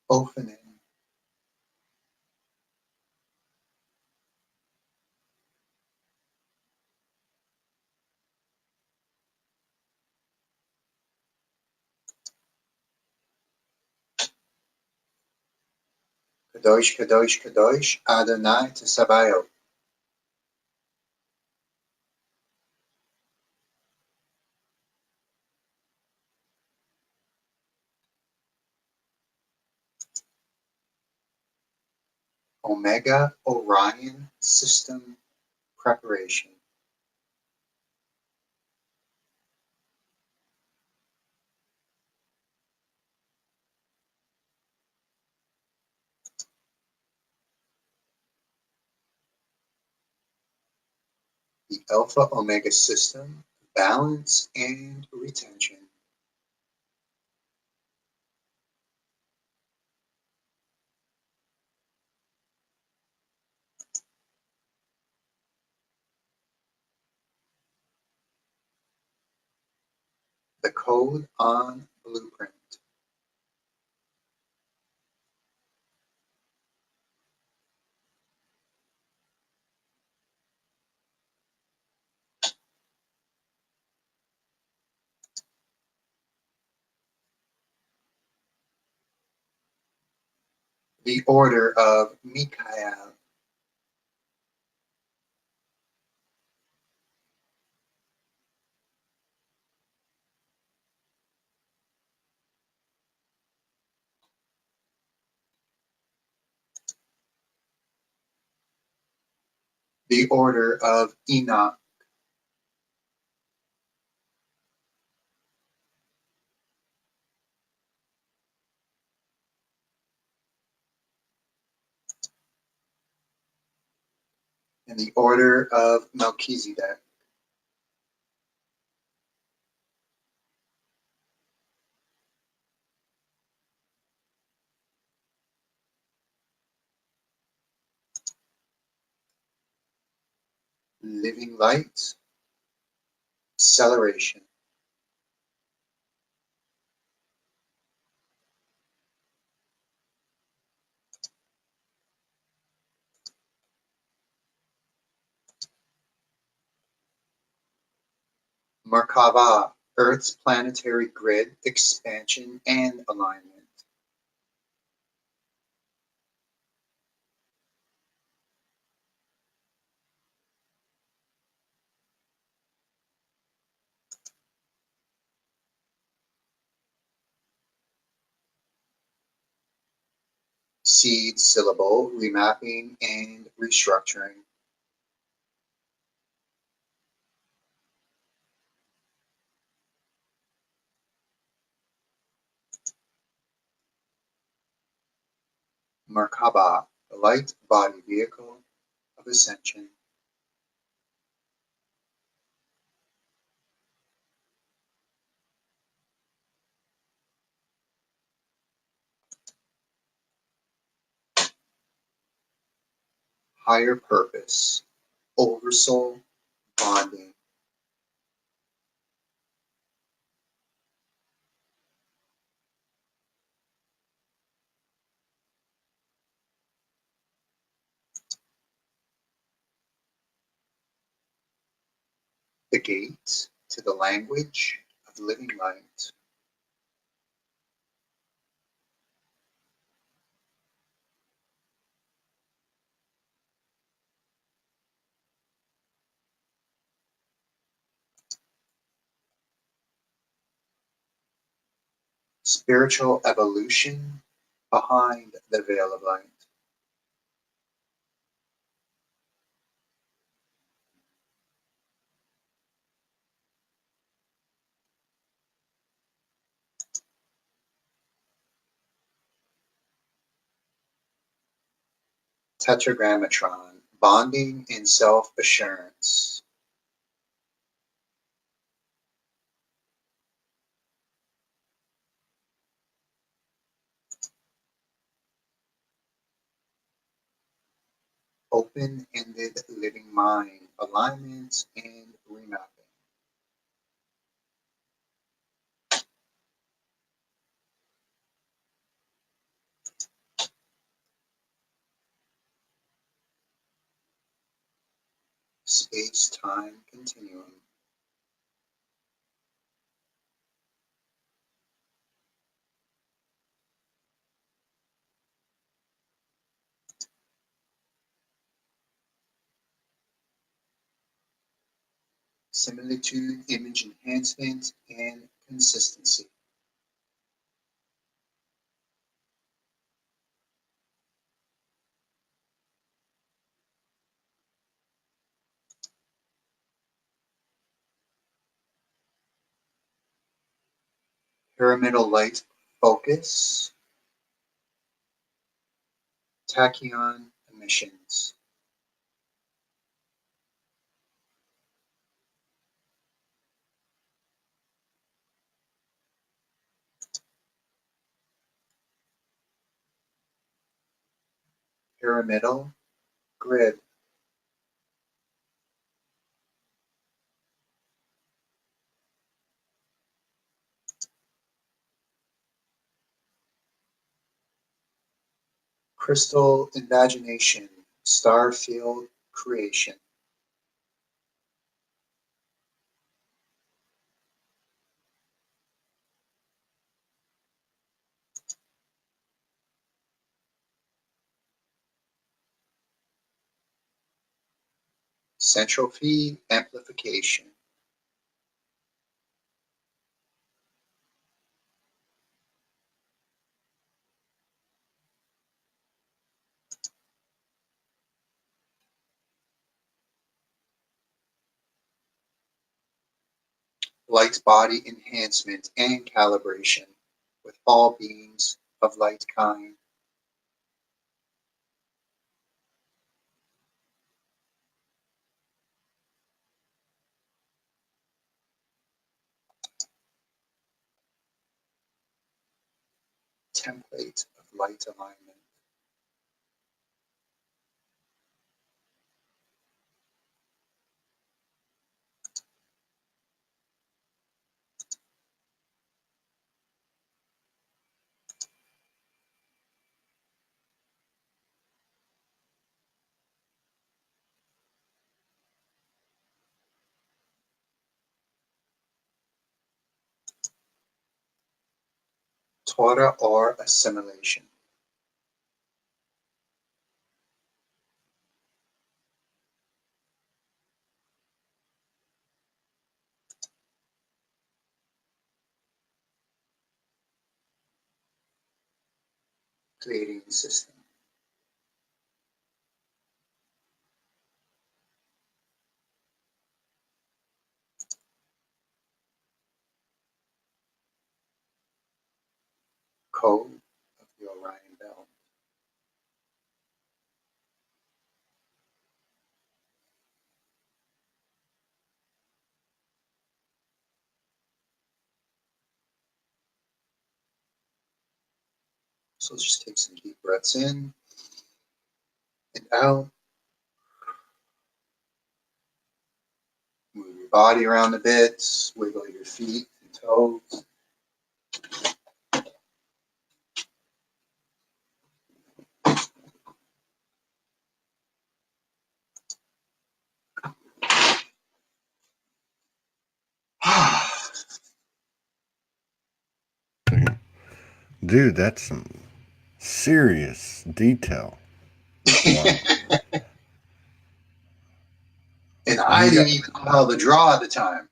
Opening. Kadosh, Kadosh, Kadosh, Adonai Tsabaoth. Omega Orion System Preparation. The Alpha Omega System, Balance and Retention. The Code on Blueprint. The Order of Michael. The Order of Enoch. And the Order of Melchizedek. Living Light. Acceleration. Merkava, Earth's planetary grid expansion and alignment. Seed syllable remapping and restructuring. Merkaba, the light body vehicle of ascension. Higher purpose, oversoul, bonding. The gate to the language of living light. Spiritual evolution behind the veil of light. Tetragrammatron, bonding and self-assurance. Open-ended living mind, alignment and remapping. Space-time continuum. similitude, image enhancement, and consistency. Pyramidal light focus, tachyon emissions. Pyramidal grid. Crystal invagination, star field creation. Central feed amplification. Light body enhancement and calibration with all beings of light kind. Template of light alignment. Torah or assimilation. Creating the system. Code of the Orion Belt. So let's just take some deep breaths in and out. Move your body around a bit, wiggle your feet and toes. Dude, that's some serious detail. Wow. And I didn't even know how to draw at the time.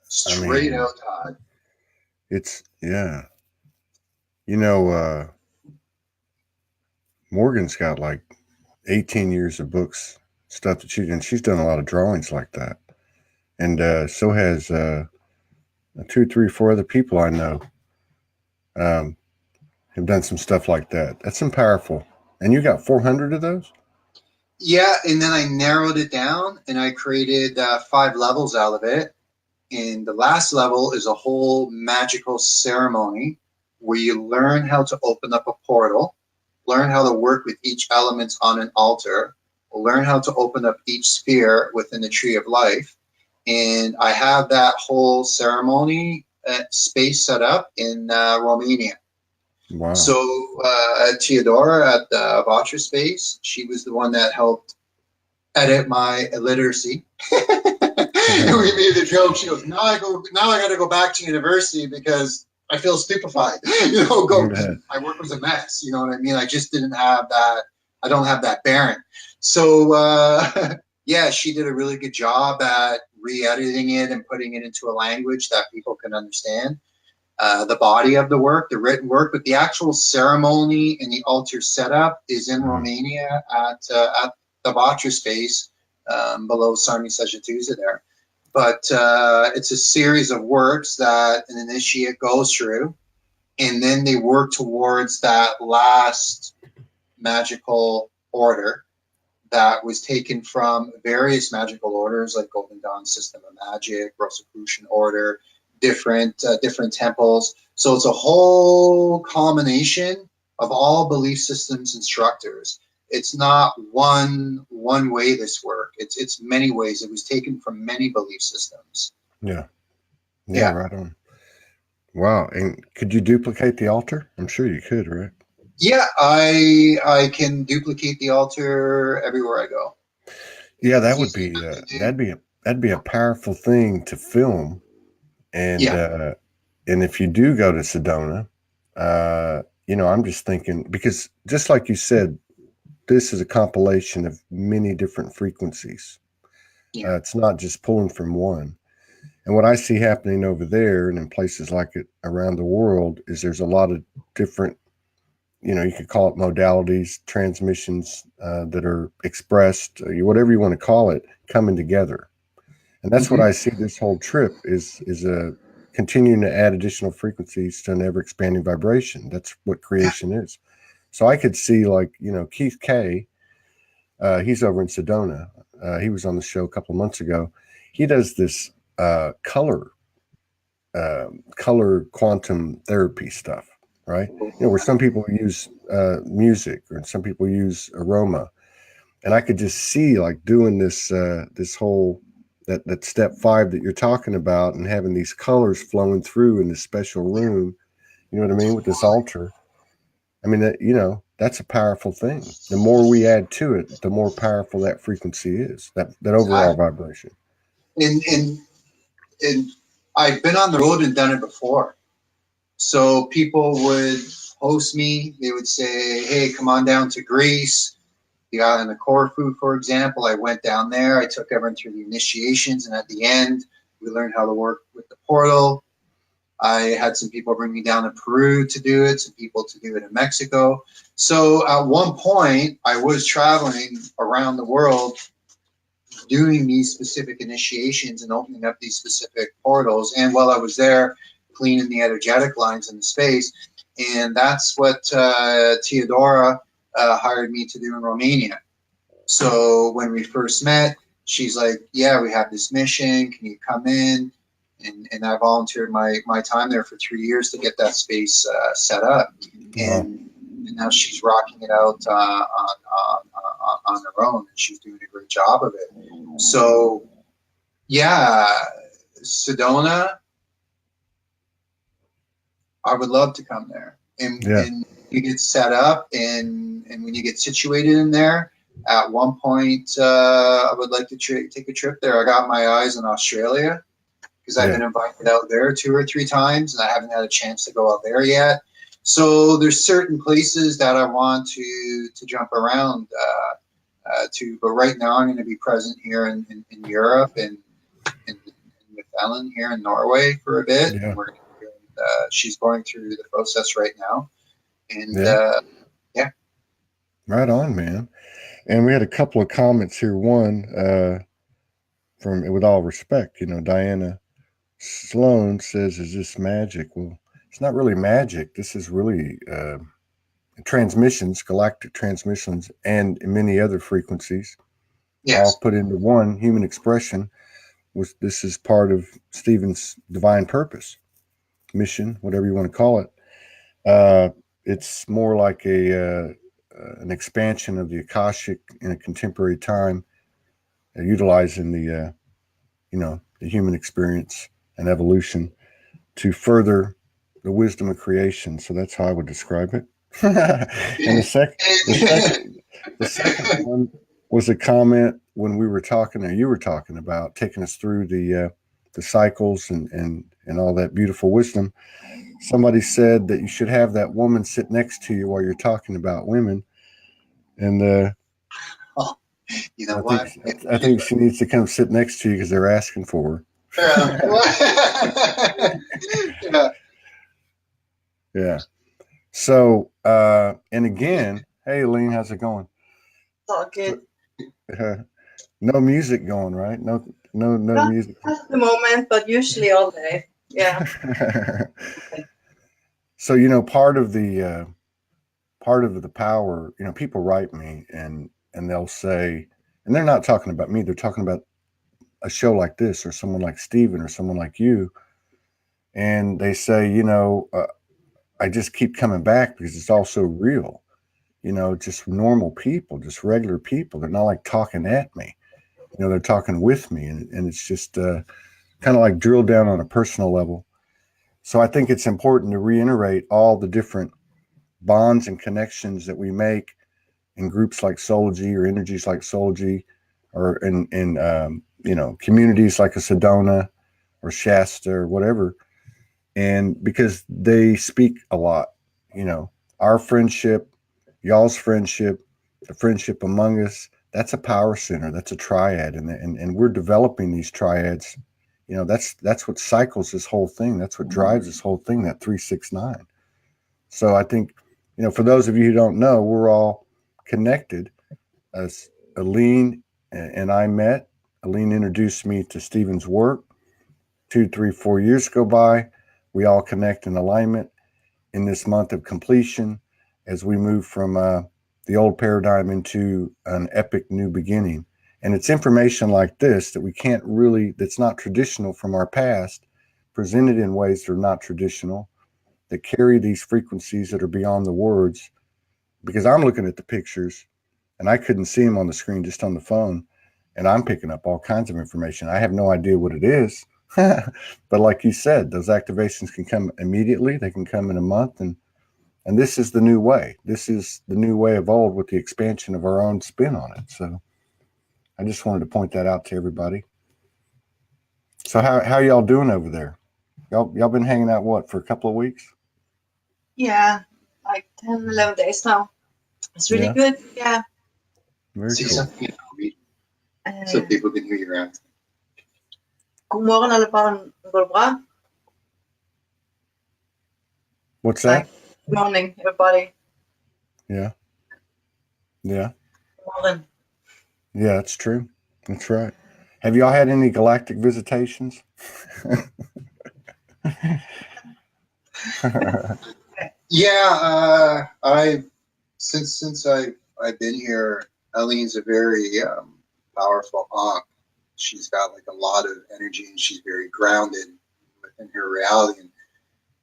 Straight mean, out, Todd. It's, yeah. You know, Morgan's got like 18 years of books, stuff that she's done a lot of drawings like that. And so has 2, 3, 4 other people I know have done some stuff like that. That's some powerful. And you got 400 of those? Yeah, and then I narrowed it down and I created 5 levels out of it. And the last level is a whole magical ceremony where you learn how to open up a portal, learn how to work with each element on an altar, learn how to open up each sphere within the tree of life. And I have that whole ceremony space set up in Romania. Wow. So Theodora at the Voucher Space, she was the one that helped edit my illiteracy. And we made the joke. She goes, now I got to go back to university because I feel stupefied. My work was a mess. You know what I mean? I just didn't have that. I don't have that bearing. So yeah, she did a really good job at re-editing it and putting it into a language that people can understand. The body of the work, the written work, but the actual ceremony and the altar setup is in Romania at the Batra space below Sarmi Sajatuza there. But it's a series of works that an initiate goes through, and then they work towards that last magical order that was taken from various magical orders like Golden Dawn System of Magic, Rosicrucian Order, different temples. So it's a whole combination of all belief systems instructors. It's not one way this work. It's many ways. It was taken from many belief systems. Yeah. Yeah. Right on. Wow. And could you duplicate the altar? I'm sure you could, right? Yeah, I can duplicate the altar everywhere I go. Yeah, that would be that'd be a powerful thing to film. And and if you do go to Sedona, I'm just thinking, because just like you said, this is a compilation of many different frequencies. Yeah. It's not just pulling from one. And what I see happening over there and in places like it around the world is there's a lot of different, you could call it modalities, transmissions that are expressed, whatever you want to call it, coming together. And that's what I see this whole trip is a continuing to add additional frequencies to an ever expanding vibration. That's what creation is. So I could see, like, Keith K, he's over in Sedona. He was on the show a couple of months ago. He does this color quantum therapy stuff, right? Where some people use music or some people use aroma. And I could just see, like, doing this whole that step 5 that you're talking about, and having these colors flowing through in this special room, you know what I mean, with this altar. I mean, that's a powerful thing. The more we add to it, the more powerful that frequency is, that overall vibration. And I've been on the road and done it before. So people would host me. They would say, hey, come on down to Greece. The island of Corfu, for example. I went down there. I took everyone through the initiations. And at the end, we learned how to work with the portal. I had some people bring me down to Peru to do it, some people to do it in Mexico. So at one point, I was traveling around the world doing these specific initiations and opening up these specific portals. And while I was there, cleaning the energetic lines in the space. And that's what Teodora hired me to do in Romania. So when we first met, she's like, yeah, we have this mission. Can you come in? And I volunteered my time there for 3 years to get that space set up. And now she's rocking it out on her own, and she's doing a great job of it. So, yeah, Sedona, I would love to come there. And you get set up, and when you get situated in there, at one point, I would like to take a trip there. I got my eyes on Australia, because I've been invited out there 2 or 3 times, and I haven't had a chance to go out there yet. So there's certain places that I want to jump around to, but right now I'm going to be present here in Europe and with Ellen here in Norway for a bit. Yeah. She's going through the process right now, and right on, man. And we had a couple of comments here. One from, with all respect, Diana Sloan says, is this magic? Well, it's not really magic. This is really transmissions, galactic transmissions, and many other frequencies, all put into one human expression. This is part of Stephen's divine purpose, mission, whatever you want to call it. It's more like an expansion of the Akashic in a contemporary time, utilizing the human experience and evolution to further the wisdom of creation. So that's how I would describe it. And the second one was a comment when we were talking, or you were talking about taking us through the cycles and all that beautiful wisdom. Somebody said that you should have that woman sit next to you while you're talking about women. And You know I what? think she needs to come sit next to you because they're asking for her. Yeah. Yeah. So, and again, hey, Aline, how's it going? All good. No music going, right? No Not music. at the moment, but usually all day. Yeah. So, part of the power, people write me and they'll say, and they're not talking about me, they're talking about a show like this or someone like Steven or someone like you. And they say, I just keep coming back because it's all so real, just normal people, just regular people. They're not like talking at me, they're talking with me. And it's just kind of like drilled down on a personal level. So I think it's important to reiterate all the different bonds and connections that we make in groups like Soulogy or energies like Soulogy, or in communities like a Sedona or Shasta or whatever. And because they speak a lot, our friendship, y'all's friendship, the friendship among us, that's a power center. That's a triad. And we're developing these triads. That's what cycles this whole thing. That's what drives this whole thing, that 369. So I think, for those of you who don't know, we're all connected. As Aline and I met, Aline introduced me to Steven's work 2, 3, 4 years go by. We all connect in alignment in this month of completion as we move from the old paradigm into an epic new beginning. And it's information like this that we can't really, that's not traditional from our past, presented in ways that are not traditional, that carry these frequencies that are beyond the words. Because I'm looking at the pictures and I couldn't see them on the screen, just on the phone. And I'm picking up all kinds of information. I have no idea what it is. But like you said, those activations can come immediately. They can come in a month. And this is the new way. This is the new way of old with the expansion of our own spin on it. So I just wanted to point that out to everybody. So how y'all doing over there? Y'all been hanging out, what, for a couple of weeks? Yeah, like 10, 11 days now. It's really good. Yeah. Very See cool. something in Aube, so people can hear your accent. Godmorgen alle barn. Går det bra? What's that? Good morning, everybody. Yeah. Good morning. Yeah, that's true. That's right. Have y'all had any galactic visitations? Yeah, since I've been here, Eileen's a very powerful aunt. She's got like a lot of energy and she's very grounded within her reality. And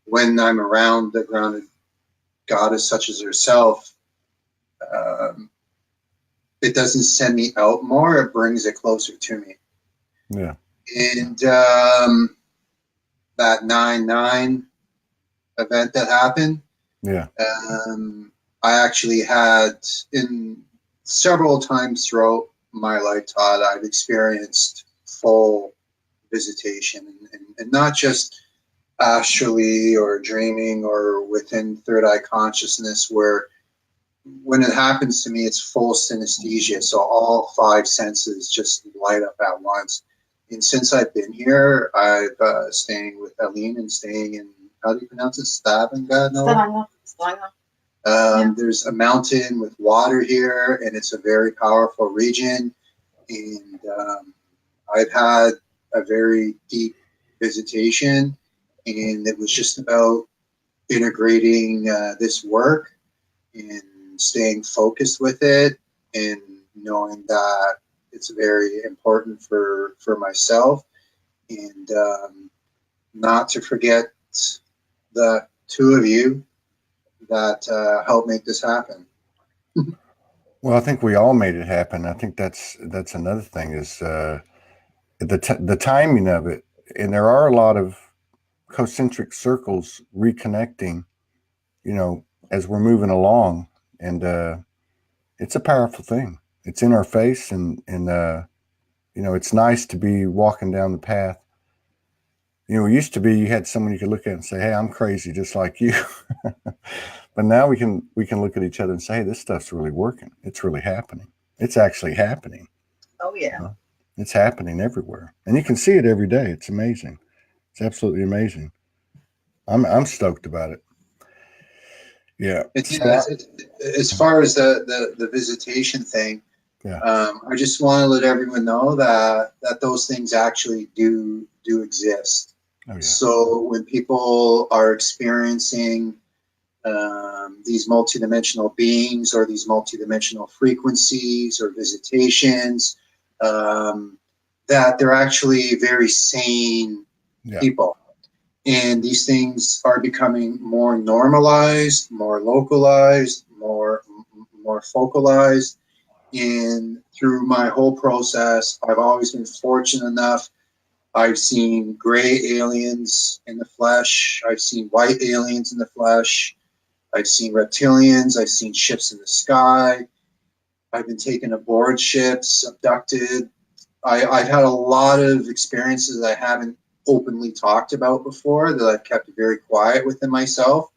when I'm around the grounded goddess such as herself, it doesn't send me out more, it brings it closer to me. Yeah. And that 9/9 event that happened, Yeah. I actually had, in several times throughout my lifetime, I've experienced full visitation, and not just astrally or dreaming or within third eye consciousness, where when it happens to me, it's full synesthesia. So all 5 senses just light up at once. And since I've been here, I've staying with Eileen and staying in, how do you pronounce it? Stavanger? No? Stavanger. There's a mountain with water here, and it's a very powerful region. And I've had a very deep visitation, and it was just about integrating this work and staying focused with it, and knowing that it's very important for myself, and not to forget the 2 of you that helped make this happen. Well, I think we all made it happen. I think that's another thing is the timing of it. And there are a lot of concentric circles reconnecting, as we're moving along. And it's a powerful thing. It's in our face, and it's nice to be walking down the path. It used to be you had someone you could look at and say, "Hey, I'm crazy just like you." But now we can look at each other and say, "Hey, this stuff's really working. It's really happening. It's actually happening." Oh yeah. It's happening everywhere, and you can see it every day. It's amazing. It's absolutely amazing. I'm stoked about it. Yeah. As far as the visitation thing, Yeah. I just want to let everyone know that those things actually do exist. Oh, yeah. So when people are experiencing these multidimensional beings or these multidimensional frequencies or visitations, that they're actually very sane people. And these things are becoming more normalized, more localized, more focalized. And through my whole process, I've always been fortunate enough. I've seen gray aliens in the flesh. I've seen white aliens in the flesh. I've seen reptilians. I've seen ships in the sky. I've been taken aboard ships, abducted. I've had a lot of experiences that I haven't openly talked about before, that I've kept very quiet within myself,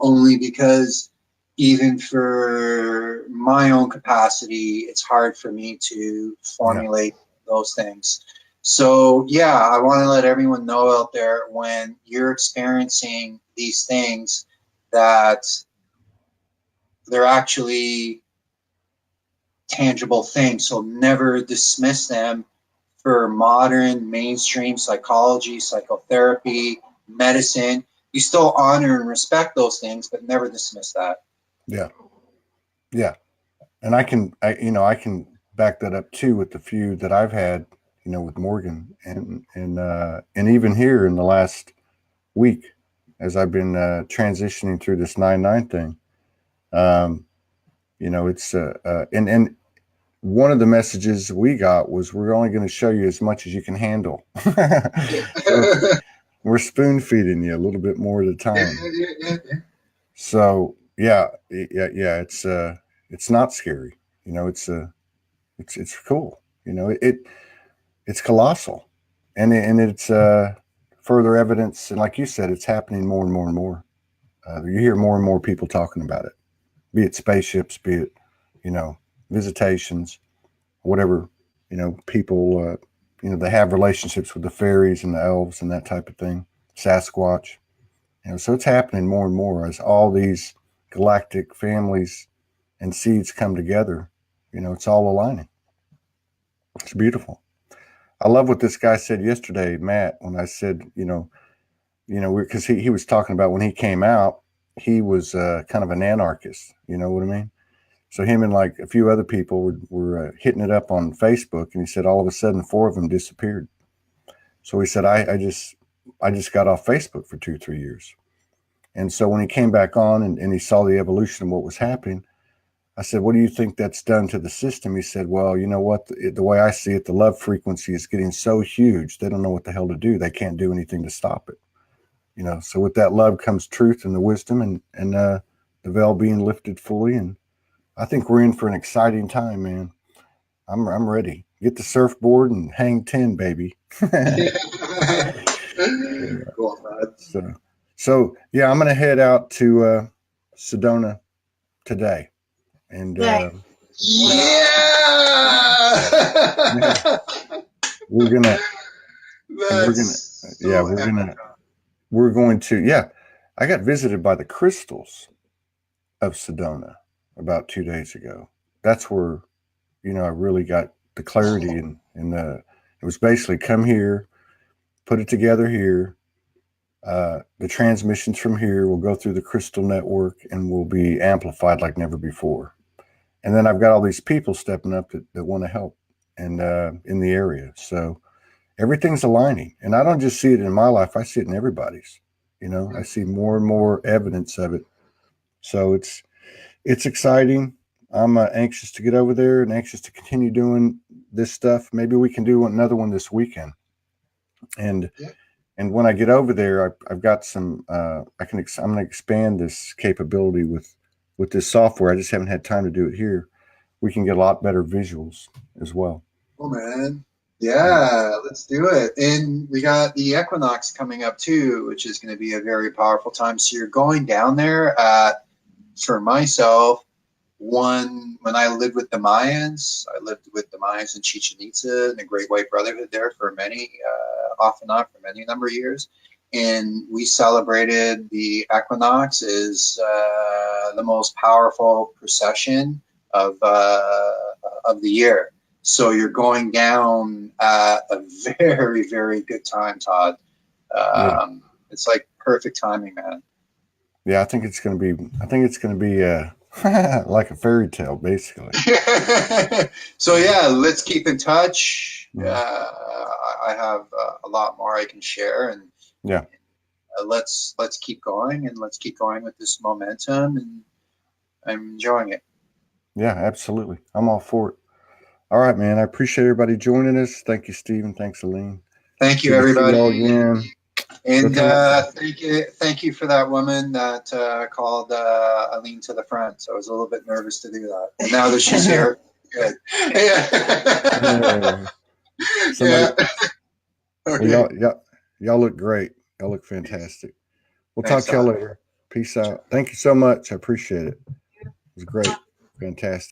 only because even for my own capacity, it's hard for me to formulate those things. So yeah, I want to let everyone know out there, when you're experiencing these things, that they're actually tangible things. So never dismiss them for modern mainstream psychology, psychotherapy, medicine. You still honor and respect those things, but never dismiss that. Yeah. Yeah. And I can back that up too with the few that I've had, with Morgan and even here in the last week, as I've been transitioning through this 9/9 thing. It's and one of the messages we got was, we're only going to show you as much as you can handle. So we're spoon feeding you a little bit more at a time. So yeah, it's not scary. It's cool. It's colossal, and it's further evidence. And like you said, it's happening more and more and more. You hear more and more people talking about it, be it spaceships, be it visitations, whatever. People they have relationships with the fairies and the elves and that type of thing, Sasquatch. So it's happening more and more as all these galactic families and seeds come together. It's all aligning. It's beautiful. I love what this guy said yesterday, Matt, when I said, because he was talking about when he came out, he was kind of an anarchist. You know what I mean? So him and like a few other people were hitting it up on Facebook, and he said all of a sudden 4 of them disappeared. So he said, I just got off Facebook for 2-3 years. And so when he came back on and he saw the evolution of what was happening, I said, what do you think that's done to the system? He said, well, you know what? The way I see it, the love frequency is getting so huge, they don't know what the hell to do. They can't do anything to stop it. So with that love comes truth and the wisdom and the veil being lifted fully. And I think we're in for an exciting time, man. I'm ready. Get the surfboard and hang 10, baby. Cool, So yeah, I'm going to head out to Sedona today. And we're going to I got visited by the crystals of Sedona about 2 days ago. That's where, I really got the clarity and it was basically come here, put it together here. The transmissions from here will go through the crystal network and will be amplified like never before. And then I've got all these people stepping up that want to help and in the area. So everything's aligning. And I don't just see it in my life. I see it in everybody's. I see more and more evidence of it. So it's exciting. I'm anxious to get over there and anxious to continue doing this stuff. Maybe we can do another one this weekend. And when I get over there, I've got some. I'm going to expand this capability with this software. I just haven't had time to do it here. We can get a lot better visuals as well. Oh man, yeah, let's do it. And we got the equinox coming up too, which is going to be a very powerful time. So you're going down there for myself, One, when I lived with the Mayans, I lived with the Mayans in Chichen Itza and the Great White Brotherhood there for many, off and on for many number of years. And we celebrated the equinox as the most powerful procession of the year. So you're going down at a very, very good time, Todd. It's like perfect timing, man. Yeah, I think it's going to be like a fairy tale, basically. So yeah, let's keep in touch. Mhm. I have a lot more I can share, and Yeah. Let's keep going, and let's keep going with this momentum, and I'm enjoying it. Yeah, absolutely. I'm all for it. All right, man. I appreciate everybody joining us. Thank you, Stephen. Thanks, Aline. Thank you, Good to see everybody. you all again. And Okay. thank you for that woman that called Aline to the front. So I was a little bit nervous to do that. And now that she's here, good. Yeah. Somebody, Yeah. well, Okay. y'all look great. Y'all look fantastic. We'll Thanks, talk to y'all Todd. later. Peace out. Thank you so much. I appreciate it. It was great. Fantastic.